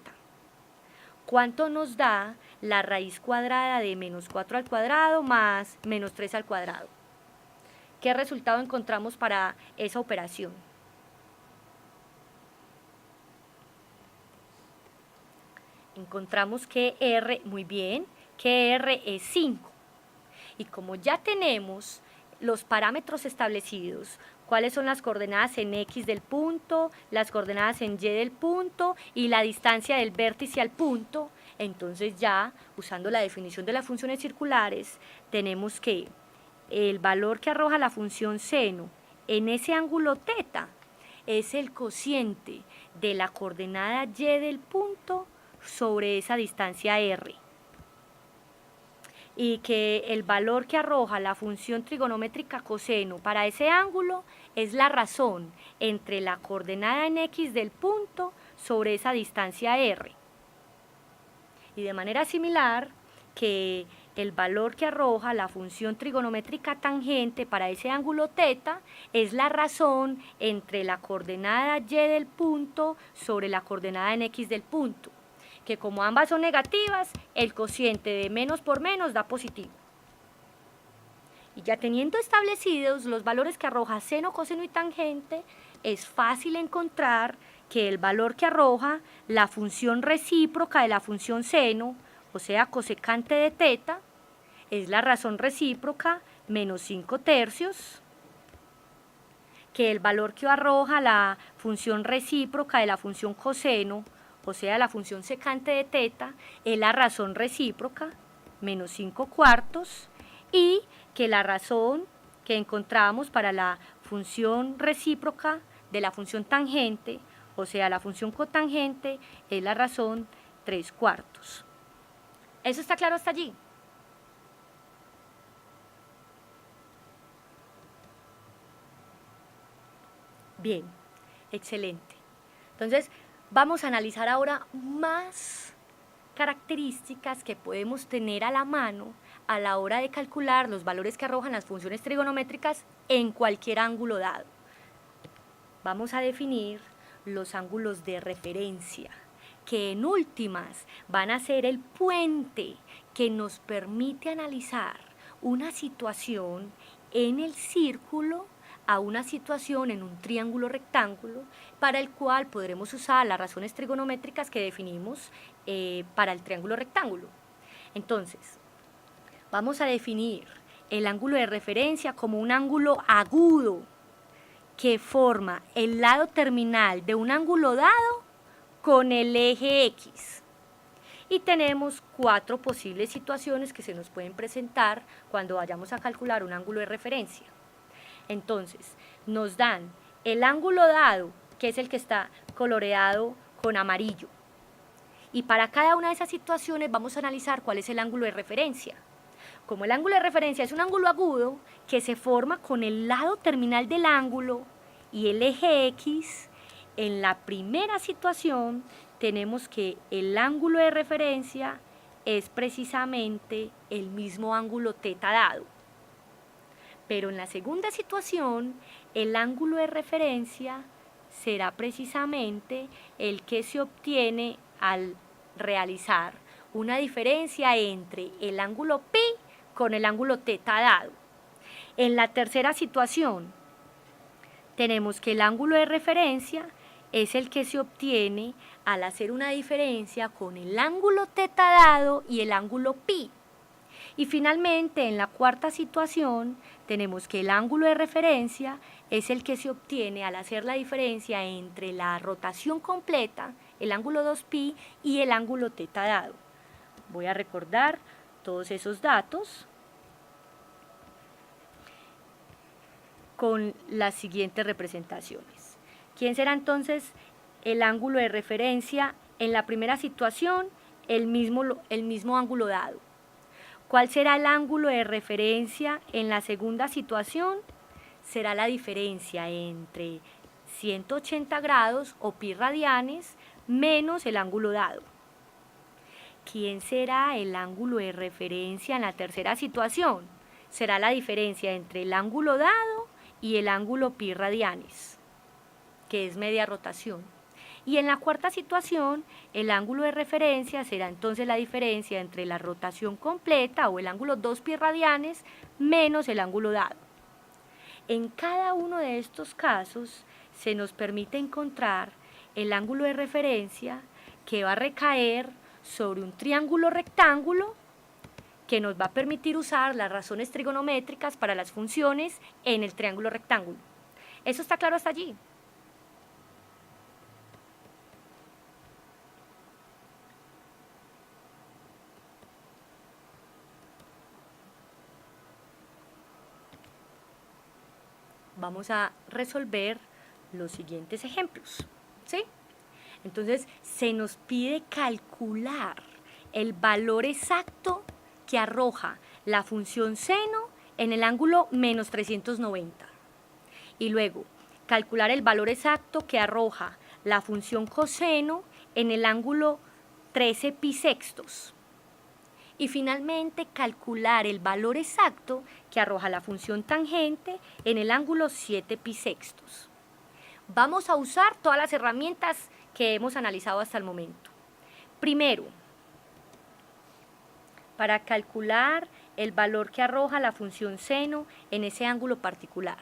¿Cuánto nos da la raíz cuadrada de menos 4 al cuadrado más menos 3 al cuadrado? ¿Qué resultado encontramos para esa operación? Encontramos que R, muy bien, que R es 5. Y como ya tenemos los parámetros establecidos, cuáles son las coordenadas en X del punto, las coordenadas en Y del punto y la distancia del vértice al punto, entonces ya, usando la definición de las funciones circulares, tenemos que el valor que arroja la función seno en ese ángulo θ es el cociente de la coordenada Y del punto sobre esa distancia R. Y que el valor que arroja la función trigonométrica coseno para ese ángulo es la razón entre la coordenada en X del punto sobre esa distancia R. Y de manera similar, que el valor que arroja la función trigonométrica tangente para ese ángulo θ es la razón entre la coordenada Y del punto sobre la coordenada en X del punto, que como ambas son negativas, el cociente de menos por menos da positivo. Y ya teniendo establecidos los valores que arroja seno, coseno y tangente, es fácil encontrar que el valor que arroja la función recíproca de la función seno, o sea, cosecante de θ, es la razón recíproca menos 5 tercios, que el valor que arroja la función recíproca de la función coseno, o sea, la función secante de θ, es la razón recíproca, menos 5 cuartos, y que la razón que encontramos para la función recíproca de la función tangente, o sea, la función cotangente, es la razón 3 cuartos. ¿Eso está claro hasta allí? Bien, excelente. Entonces, vamos a analizar ahora más características que podemos tener a la mano a la hora de calcular los valores que arrojan las funciones trigonométricas en cualquier ángulo dado. Vamos a definir los ángulos de referencia, que en últimas van a ser el puente que nos permite analizar una situación en el círculo a una situación en un triángulo rectángulo, para el cual podremos usar las razones trigonométricas que definimos para el triángulo rectángulo. Entonces, vamos a definir el ángulo de referencia como un ángulo agudo que forma el lado terminal de un ángulo dado con el eje X. Y tenemos 4 posibles situaciones que se nos pueden presentar cuando vayamos a calcular un ángulo de referencia. Entonces, nos dan el ángulo dado, que es el que está coloreado con amarillo. Y para cada una de esas situaciones vamos a analizar cuál es el ángulo de referencia. Como el ángulo de referencia es un ángulo agudo que se forma con el lado terminal del ángulo y el eje X, en la primera situación tenemos que el ángulo de referencia es precisamente el mismo ángulo teta dado. Pero en la segunda situación, el ángulo de referencia será precisamente el que se obtiene al realizar una diferencia entre el ángulo pi con el ángulo teta dado. En la tercera situación, tenemos que el ángulo de referencia es el que se obtiene al hacer una diferencia con el ángulo teta dado y el ángulo pi. Y finalmente, en la cuarta situación, tenemos que el ángulo de referencia es el que se obtiene al hacer la diferencia entre la rotación completa, el ángulo 2pi, y el ángulo teta dado. Voy a recordar todos esos datos con las siguientes representaciones. ¿Quién será entonces el ángulo de referencia? En la primera situación, el mismo ángulo dado. ¿Cuál será el ángulo de referencia en la segunda situación? Será la diferencia entre 180 grados o pi radianes menos el ángulo dado. ¿Quién será el ángulo de referencia en la tercera situación? Será la diferencia entre el ángulo dado y el ángulo pi radianes, que es media rotación. Y en la cuarta situación, el ángulo de referencia será entonces la diferencia entre la rotación completa o el ángulo 2 pi radianes menos el ángulo dado. En cada uno de estos casos se nos permite encontrar el ángulo de referencia que va a recaer sobre un triángulo rectángulo que nos va a permitir usar las razones trigonométricas para las funciones en el triángulo rectángulo. ¿Eso está claro hasta allí? Vamos a resolver los siguientes ejemplos, ¿sí? Entonces, se nos pide calcular el valor exacto que arroja la función seno en el ángulo menos 390. Y luego, calcular el valor exacto que arroja la función coseno en el ángulo 13 pi sextos. Y finalmente, calcular el valor exacto que arroja la función tangente en el ángulo 7 pi sextos. Vamos a usar todas las herramientas que hemos analizado hasta el momento. Primero, para calcular el valor que arroja la función seno en ese ángulo particular.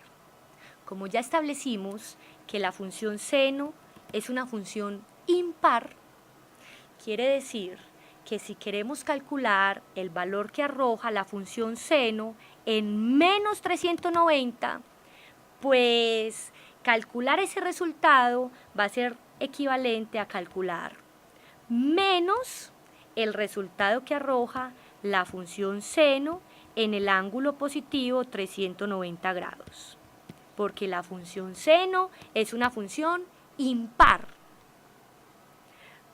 Como ya establecimos que la función seno es una función impar, quiere decir que si queremos calcular el valor que arroja la función seno en menos 390, pues calcular ese resultado va a ser equivalente a calcular menos el resultado que arroja la función seno en el ángulo positivo 390 grados, porque la función seno es una función impar.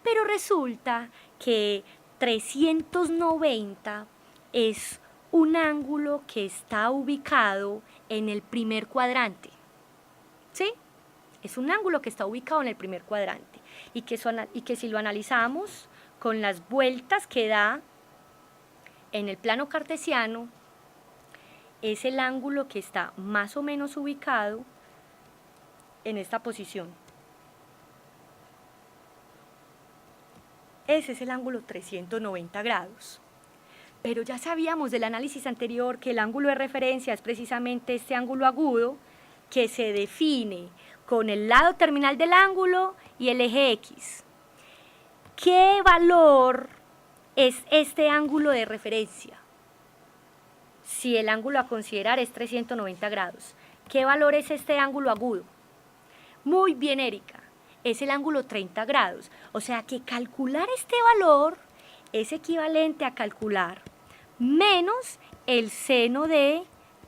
Pero resulta que 390 es un ángulo que está ubicado en el primer cuadrante, ¿sí? Es un ángulo que está ubicado en el primer cuadrante y que si lo analizamos con las vueltas que da en el plano cartesiano, es el ángulo que está más o menos ubicado en esta posición. Ese es el ángulo 390 grados. Pero ya sabíamos del análisis anterior que el ángulo de referencia es precisamente este ángulo agudo que se define con el lado terminal del ángulo y el eje X. ¿Qué valor es este ángulo de referencia? Si el ángulo a considerar es 390 grados. ¿Qué valor es este ángulo agudo? Muy bien, Erika. es el ángulo 30 grados. O sea que calcular este valor es equivalente a calcular menos el seno de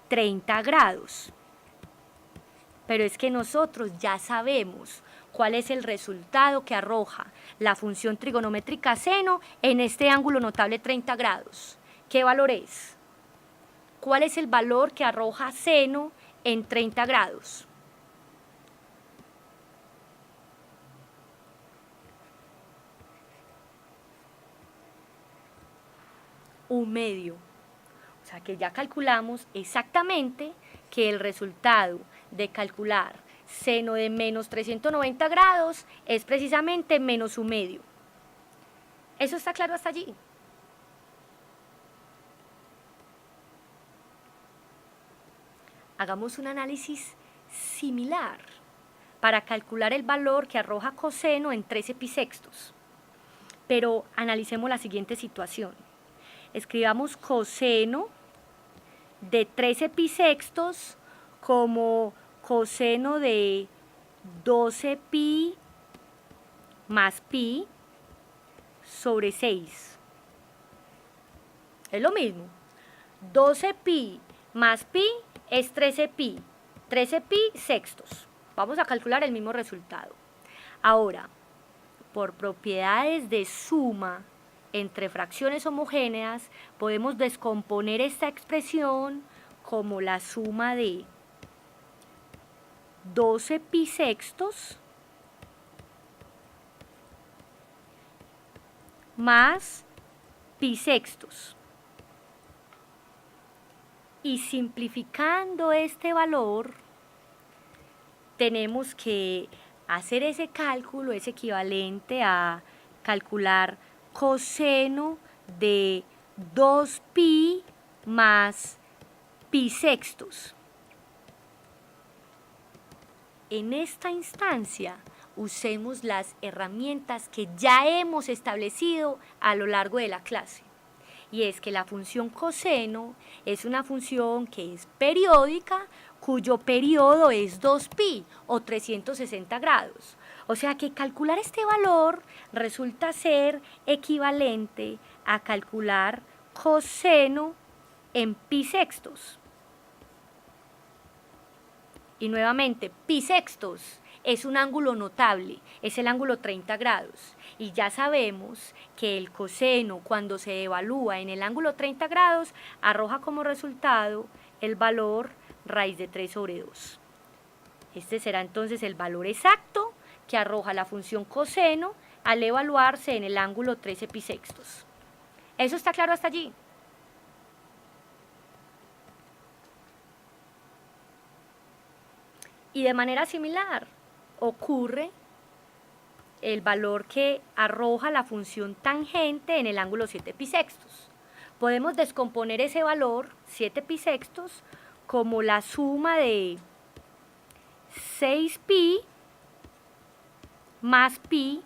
30 grados. Pero es que nosotros ya sabemos cuál es el resultado que arroja la función trigonométrica seno en este ángulo notable 30 grados. ¿Qué valor es? ¿Cuál es el valor que arroja seno en 30 grados? Un medio. O sea que ya calculamos exactamente que el resultado de calcular seno de menos 390 grados es precisamente menos un medio. ¿Eso está claro hasta allí? Hagamos un análisis similar para calcular el valor que arroja coseno en 13 pisextos. Pero analicemos la siguiente situación. Escribamos coseno de 13 pisextos como coseno de 12 pi más pi sobre 6. Es lo mismo. 12 pi más pi es 13 pi. 13 pi sextos. Vamos a calcular el mismo resultado. Ahora, por propiedades de suma entre fracciones homogéneas, podemos descomponer esta expresión como la suma de 12 pi sextos más pi sextos. Y simplificando este valor, tenemos que hacer ese cálculo, es equivalente a calcular coseno de 2pi más pi sextos. En esta instancia, usemos las herramientas que ya hemos establecido a lo largo de la clase. Y es que la función coseno es una función que es periódica, cuyo periodo es 2pi o 360 grados. O sea que calcular este valor resulta ser equivalente a calcular coseno en pi sextos. Y nuevamente, pi sextos es un ángulo notable, es el ángulo 30 grados. Y ya sabemos que el coseno, cuando se evalúa en el ángulo 30 grados, arroja como resultado el valor raíz de 3 sobre 2. Este será entonces el valor exacto que arroja la función coseno al evaluarse en el ángulo 13 pi sextos. ¿Eso está claro hasta allí? Y de manera similar ocurre el valor que arroja la función tangente en el ángulo 7 pi sextos. Podemos descomponer ese valor, 7 pi sextos, como la suma de 6pi más pi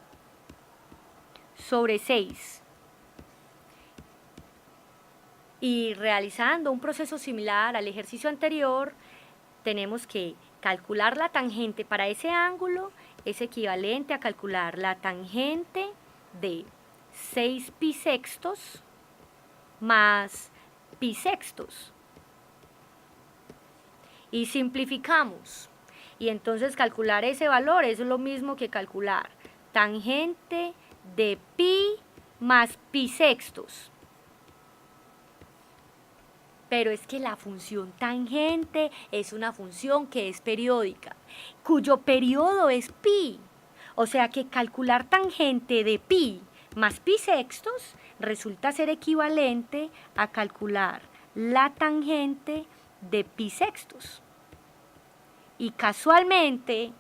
sobre 6. Y realizando un proceso similar al ejercicio anterior, tenemos que calcular la tangente para ese ángulo es equivalente a calcular la tangente de 6 pi sextos más pi sextos. Y simplificamos. Y entonces calcular ese valor es lo mismo que calcular tangente de pi más pi sextos. Pero es que la función tangente es una función que es periódica, cuyo periodo es pi. O sea que calcular tangente de pi más pi sextos resulta ser equivalente a calcular la tangente de pi sextos. Y casualmente,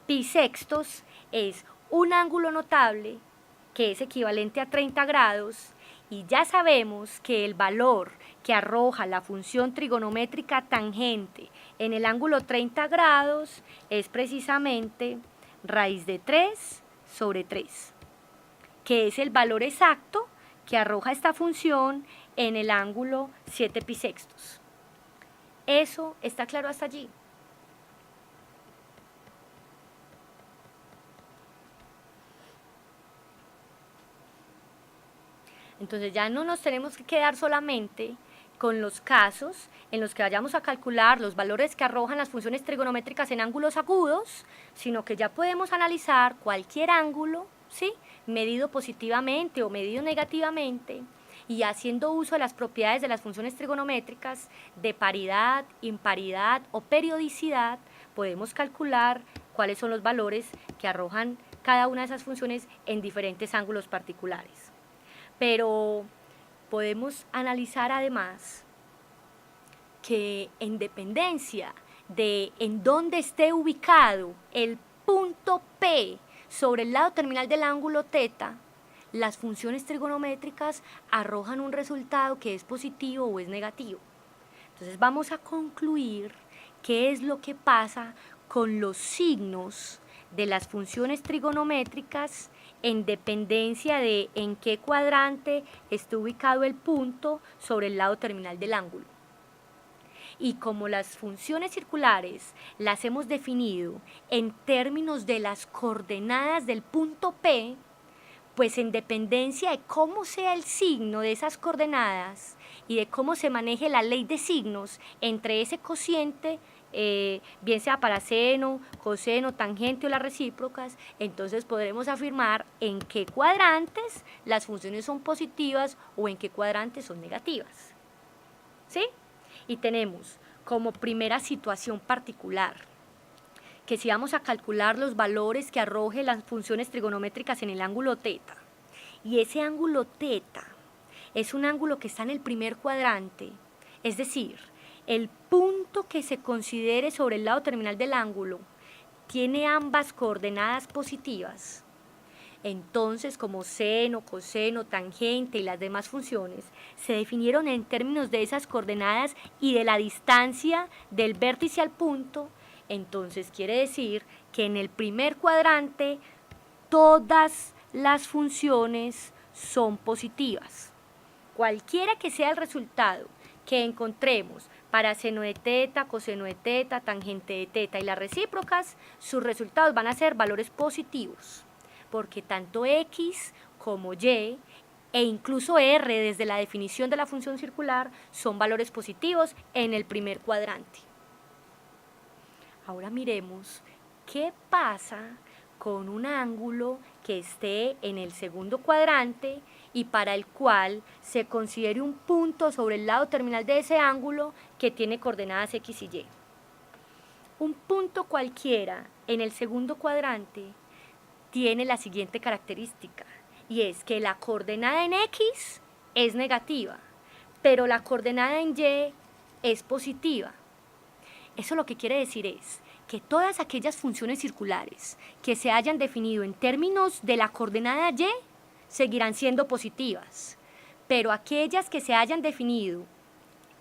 pi sextos es un ángulo notable que es equivalente a 30 grados y ya sabemos que el valor que arroja la función trigonométrica tangente en el ángulo 30 grados es precisamente raíz de 3 sobre 3, que es el valor exacto que arroja esta función en el ángulo 7 pi sextos. ¿Eso está claro hasta allí? Entonces ya no nos tenemos que quedar solamente con los casos en los que vayamos a calcular los valores que arrojan las funciones trigonométricas en ángulos agudos, sino que ya podemos analizar cualquier ángulo, ¿sí?, medido positivamente o medido negativamente, y haciendo uso de las propiedades de las funciones trigonométricas de paridad, imparidad o periodicidad, podemos calcular cuáles son los valores que arrojan cada una de esas funciones en diferentes ángulos particulares. Pero podemos analizar además que en dependencia de en dónde esté ubicado el punto P sobre el lado terminal del ángulo θ, las funciones trigonométricas arrojan un resultado que es positivo o es negativo. Entonces vamos a concluir qué es lo que pasa con los signos de las funciones trigonométricas en dependencia de en qué cuadrante esté ubicado el punto sobre el lado terminal del ángulo. Y como las funciones circulares las hemos definido en términos de las coordenadas del punto P, pues en dependencia de cómo sea el signo de esas coordenadas y de cómo se maneje la ley de signos entre ese cociente, bien sea para seno, coseno, tangente o las recíprocas, entonces podremos afirmar en qué cuadrantes las funciones son positivas o en qué cuadrantes son negativas. ¿Sí? Y tenemos como primera situación particular que si vamos a calcular los valores que arroje las funciones trigonométricas en el ángulo θ, y ese ángulo θ es un ángulo que está en el primer cuadrante, es decir, el punto que se considere sobre el lado terminal del ángulo tiene ambas coordenadas positivas, entonces como seno, coseno, tangente y las demás funciones se definieron en términos de esas coordenadas y de la distancia del vértice al punto. Entonces quiere decir que en el primer cuadrante todas las funciones son positivas. Cualquiera que sea el resultado que encontremos para seno de θ, coseno de θ, tangente de θ y las recíprocas, sus resultados van a ser valores positivos, porque tanto x como y e incluso r desde la definición de la función circular son valores positivos en el primer cuadrante. Ahora miremos qué pasa con un ángulo que esté en el segundo cuadrante y para el cual se considere un punto sobre el lado terminal de ese ángulo que tiene coordenadas x y y. Un punto cualquiera en el segundo cuadrante tiene la siguiente característica, y es que la coordenada en x es negativa, pero la coordenada en y es positiva. Eso lo que quiere decir es que todas aquellas funciones circulares que se hayan definido en términos de la coordenada y seguirán siendo positivas, pero aquellas que se hayan definido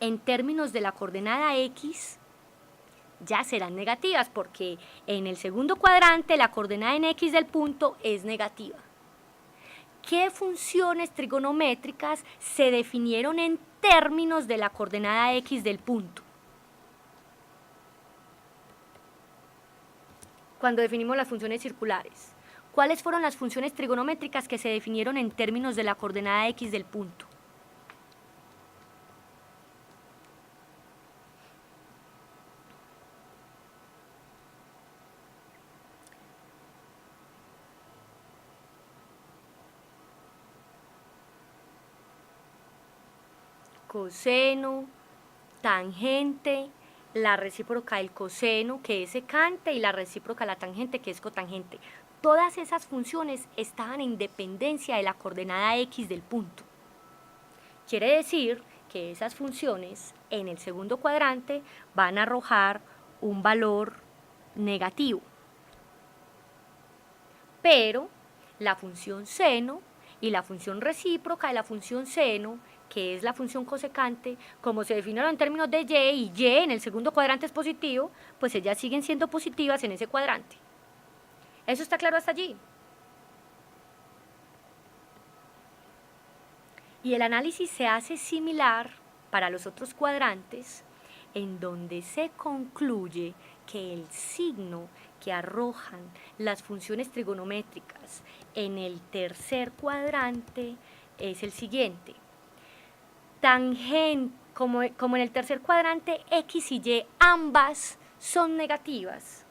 en términos de la coordenada x ya serán negativas, porque en el segundo cuadrante la coordenada en x del punto es negativa. ¿Qué funciones trigonométricas se definieron en términos de la coordenada x del punto? Cuando definimos las funciones circulares, ¿cuáles fueron las funciones trigonométricas que se definieron en términos de la coordenada x del punto? Coseno, tangente, la recíproca del coseno, que es secante, y la recíproca de la tangente, que es cotangente. Todas esas funciones estaban en dependencia de la coordenada x del punto. Quiere decir que esas funciones en el segundo cuadrante van a arrojar un valor negativo. Pero la función seno y la función recíproca de la función seno, que es la función cosecante, como se definieron en términos de y en el segundo cuadrante es positivo, pues ellas siguen siendo positivas en ese cuadrante. ¿Eso está claro hasta allí? Y el análisis se hace similar para los otros cuadrantes, en donde se concluye que el signo que arrojan las funciones trigonométricas en el tercer cuadrante es el siguiente. Tangente, como en el tercer cuadrante, X y Y ambas son negativas.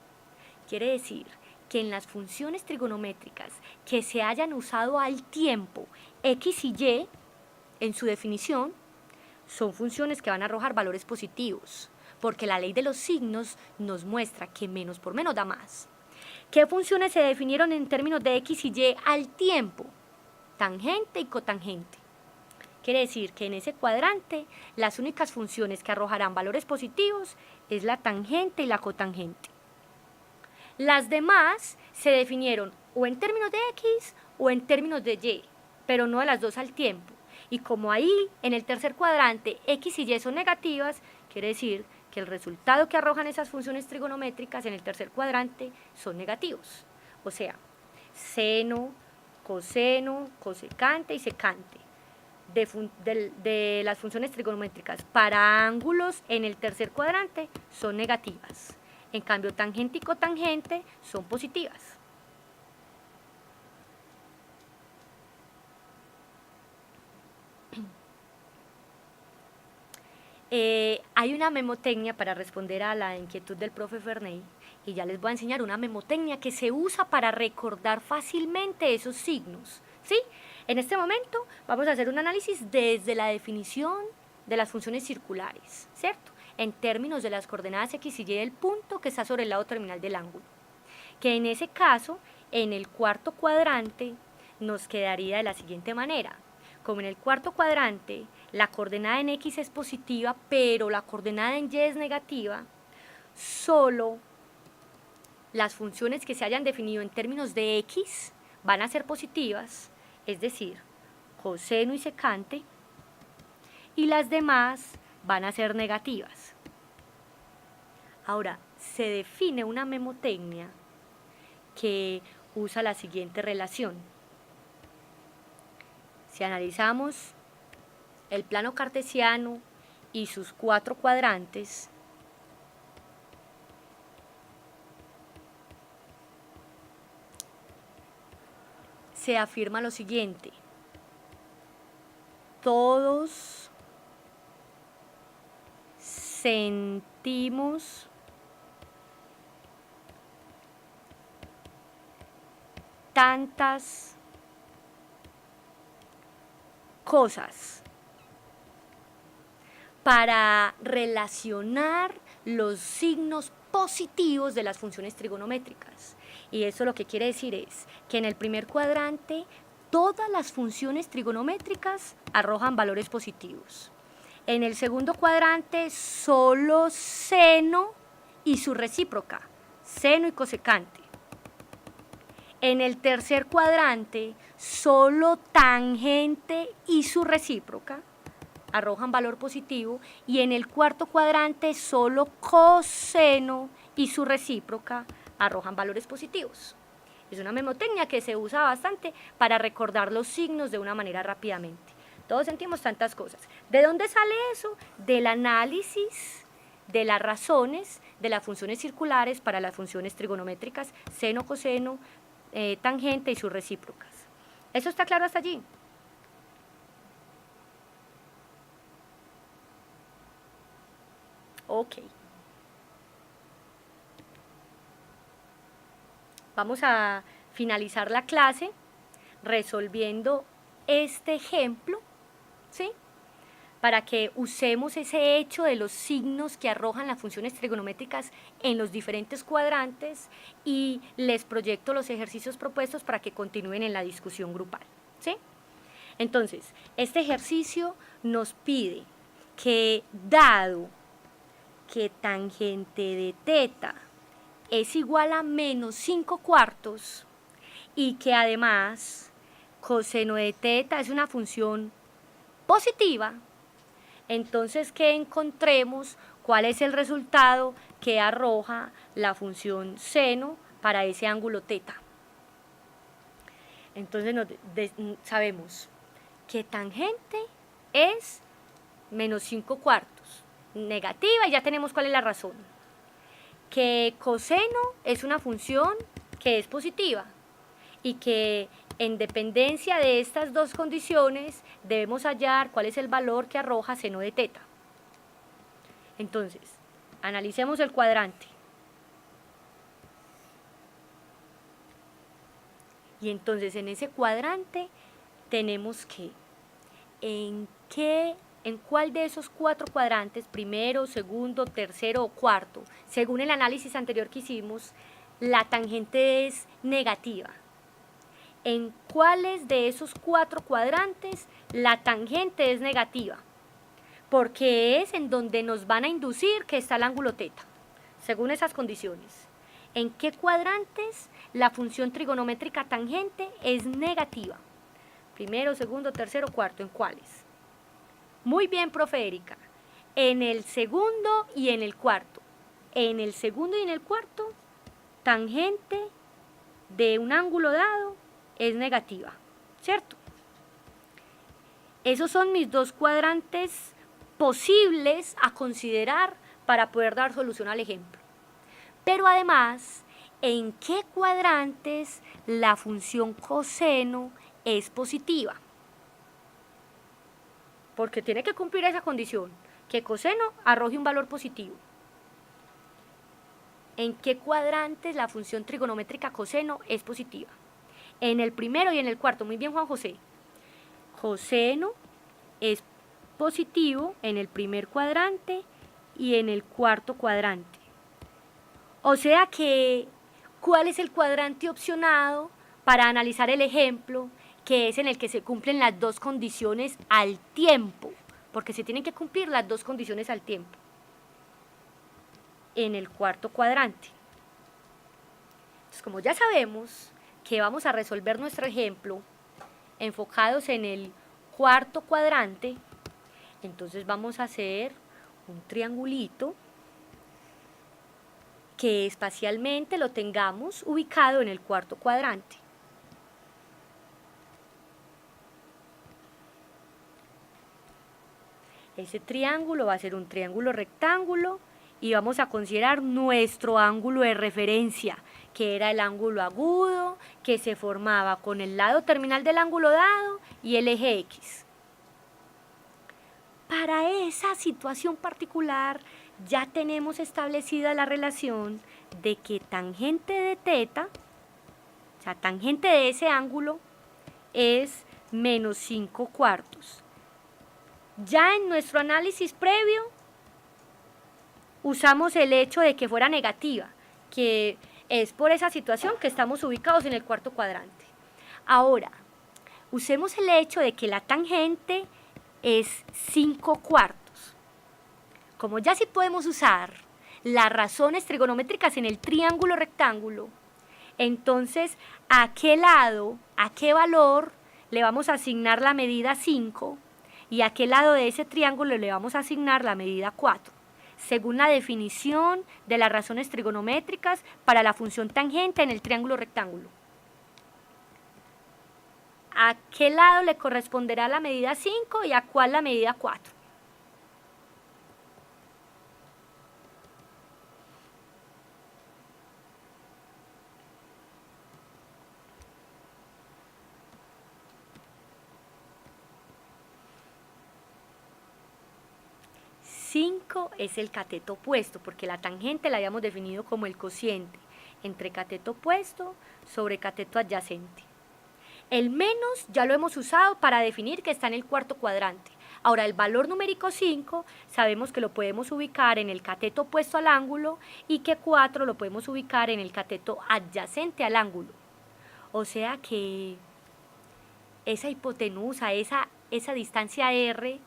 Quiere decir que en las funciones trigonométricas que se hayan usado al tiempo, X y Y, en su definición, son funciones que van a arrojar valores positivos, porque la ley de los signos nos muestra que menos por menos da más. ¿Qué funciones se definieron en términos de X y Y al tiempo? Tangente y cotangente. Quiere decir que en ese cuadrante las únicas funciones que arrojarán valores positivos es la tangente y la cotangente. Las demás se definieron o en términos de X o en términos de Y, pero no de las dos al tiempo. Y como ahí, en el tercer cuadrante, X y Y son negativas, quiere decir que el resultado que arrojan esas funciones trigonométricas en el tercer cuadrante son negativos. O sea, seno, coseno, cosecante y secante de las funciones trigonométricas para ángulos en el tercer cuadrante son negativas. En cambio, tangente y cotangente son positivas. Hay una memotecnia para responder a la inquietud del profe Ferney, y ya les voy a enseñar una memotecnia que se usa para recordar fácilmente esos signos, ¿sí? En este momento vamos a hacer un análisis desde la definición de las funciones circulares, ¿cierto? En términos de las coordenadas X y Y del punto que está sobre el lado terminal del ángulo. Que en ese caso, en el cuarto cuadrante, nos quedaría de la siguiente manera. Como en el cuarto cuadrante, la coordenada en X es positiva, pero la coordenada en Y es negativa, solo las funciones que se hayan definido en términos de X van a ser positivas, es decir, coseno y secante, y las demás van a ser negativas. Ahora, se define una memotecnia que usa la siguiente relación. Si analizamos el plano cartesiano y sus cuatro cuadrantes, se afirma lo siguiente: todos sentimos tantas cosas para relacionar los signos positivos de las funciones trigonométricas. Y eso lo que quiere decir es que en el primer cuadrante todas las funciones trigonométricas arrojan valores positivos. En el segundo cuadrante solo seno y su recíproca, seno y cosecante. En el tercer cuadrante solo tangente y su recíproca arrojan valor positivo, y en el cuarto cuadrante solo coseno y su recíproca arrojan valores positivos. Es una memotecnia que se usa bastante para recordar los signos de una manera rápidamente. Todos sentimos tantas cosas. ¿De dónde sale eso? Del análisis de las razones de las funciones circulares para las funciones trigonométricas, seno, coseno, tangente y sus recíprocas. ¿Eso está claro hasta allí? Ok. Vamos a finalizar la clase resolviendo este ejemplo, ¿sí? Para que usemos ese hecho de los signos que arrojan las funciones trigonométricas en los diferentes cuadrantes, y les proyecto los ejercicios propuestos para que continúen en la discusión grupal, ¿sí? Entonces, este ejercicio nos pide que, dado que tangente de teta es igual a menos 5/4 y que además coseno de teta es una función positiva, entonces que encontremos cuál es el resultado que arroja la función seno para ese ángulo teta. Entonces sabemos que tangente es menos 5/4, negativa, y ya tenemos cuál es la razón. Que coseno es una función que es positiva, y que en dependencia de estas dos condiciones debemos hallar cuál es el valor que arroja seno de teta. Entonces, analicemos el cuadrante. Y entonces en ese cuadrante tenemos que, ¿en cuál de esos 4 cuadrantes, primero, segundo, tercero o cuarto, según el análisis anterior que hicimos, la tangente es negativa? ¿En cuáles de esos 4 cuadrantes la tangente es negativa? Porque es en donde nos van a inducir que está el ángulo teta, según esas condiciones. ¿En qué cuadrantes la función trigonométrica tangente es negativa? Primero, segundo, tercero, cuarto, ¿en cuáles? Muy bien, profe Erika. En el segundo y en el cuarto. En el segundo y en el cuarto, tangente de un ángulo dado es negativa, ¿cierto? Esos son mis 2 cuadrantes posibles a considerar para poder dar solución al ejemplo. Pero además, ¿en qué cuadrantes la función coseno es positiva? Porque tiene que cumplir esa condición, que coseno arroje un valor positivo. ¿En qué cuadrantes la función trigonométrica coseno es positiva? En el primero y en el cuarto. Muy bien, Juan José. Coseno es positivo en el primer cuadrante y en el cuarto cuadrante. O sea que, ¿cuál es el cuadrante opcionado para analizar el ejemplo, que es en el que se cumplen las 2 condiciones al tiempo? Porque se tienen que cumplir las 2 condiciones al tiempo. En el cuarto cuadrante. Entonces, como ya sabemos que vamos a resolver nuestro ejemplo enfocados en el cuarto cuadrante, entonces vamos a hacer un triangulito que espacialmente lo tengamos ubicado en el cuarto cuadrante. Ese triángulo va a ser un triángulo rectángulo y vamos a considerar nuestro ángulo de referencia, que era el ángulo agudo que se formaba con el lado terminal del ángulo dado y el eje X. Para esa situación particular ya tenemos establecida la relación de que tangente de teta, o sea, tangente de ese ángulo, es menos 5 cuartos. Ya en nuestro análisis previo usamos el hecho de que fuera negativa, que es por esa situación que estamos ubicados en el cuarto cuadrante. Ahora, usemos el hecho de que la tangente es 5 cuartos. Como ya sí podemos usar las razones trigonométricas en el triángulo rectángulo, entonces, ¿a qué lado, a qué valor le vamos a asignar la medida 5 y a qué lado de ese triángulo le vamos a asignar la medida 4? Según la definición de las razones trigonométricas para la función tangente en el triángulo rectángulo. ¿A qué lado le corresponderá la medida 5 y a cuál la medida 4? Es el cateto opuesto, porque la tangente la habíamos definido como el cociente entre cateto opuesto sobre cateto adyacente. El menos ya lo hemos usado para definir que está en el cuarto cuadrante. Ahora, el valor numérico 5 sabemos que lo podemos ubicar en el cateto opuesto al ángulo y que 4 lo podemos ubicar en el cateto adyacente al ángulo. O sea que esa hipotenusa, esa distancia r,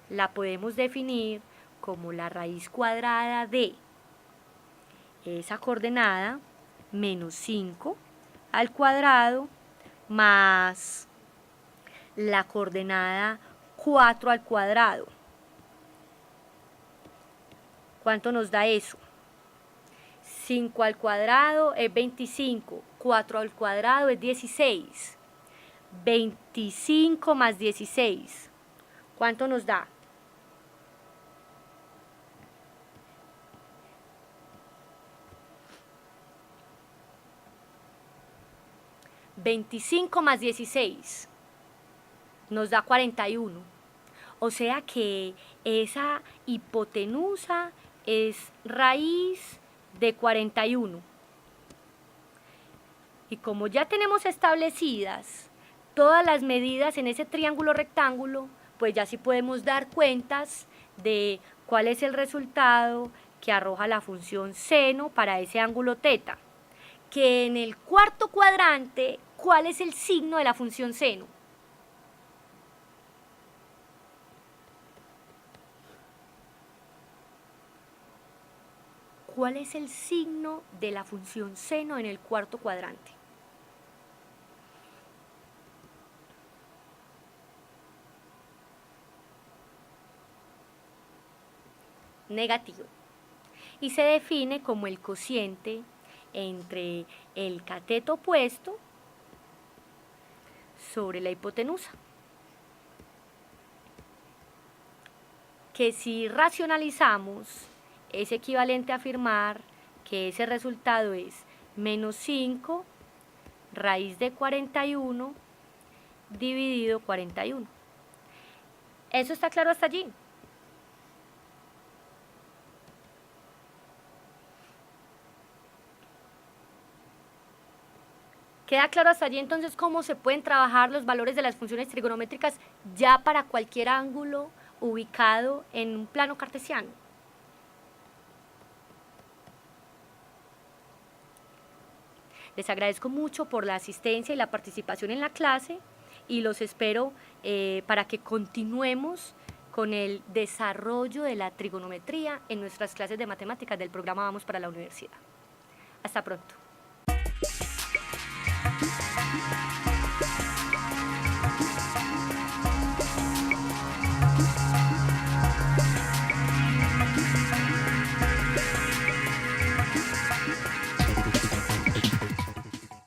la podemos definir como la raíz cuadrada de esa coordenada menos 5 al cuadrado más la coordenada 4 al cuadrado. ¿Cuánto nos da eso? 5 al cuadrado es 25, 4 al cuadrado es 16. 25 más 16. ¿Cuánto nos da? 25 más 16 nos da 41. O sea que esa hipotenusa es raíz de 41. Y como ya tenemos establecidas todas las medidas en ese triángulo rectángulo, pues ya sí podemos dar cuentas de cuál es el resultado que arroja la función seno para ese ángulo teta. Que en el cuarto cuadrante, ¿cuál es el signo de la función seno? ¿Cuál es el signo de la función seno en el cuarto cuadrante? Negativo. Y se define como el cociente entre el cateto opuesto sobre la hipotenusa. Que si racionalizamos es equivalente a afirmar que ese resultado es menos 5 raíz de 41 dividido 41. ¿Eso está claro hasta allí? ¿Queda claro hasta allí entonces cómo se pueden trabajar los valores de las funciones trigonométricas ya para cualquier ángulo ubicado en un plano cartesiano? Les agradezco mucho por la asistencia y la participación en la clase y los espero para que continuemos con el desarrollo de la trigonometría en nuestras clases de matemáticas del programa Vamos para la Universidad. Hasta pronto.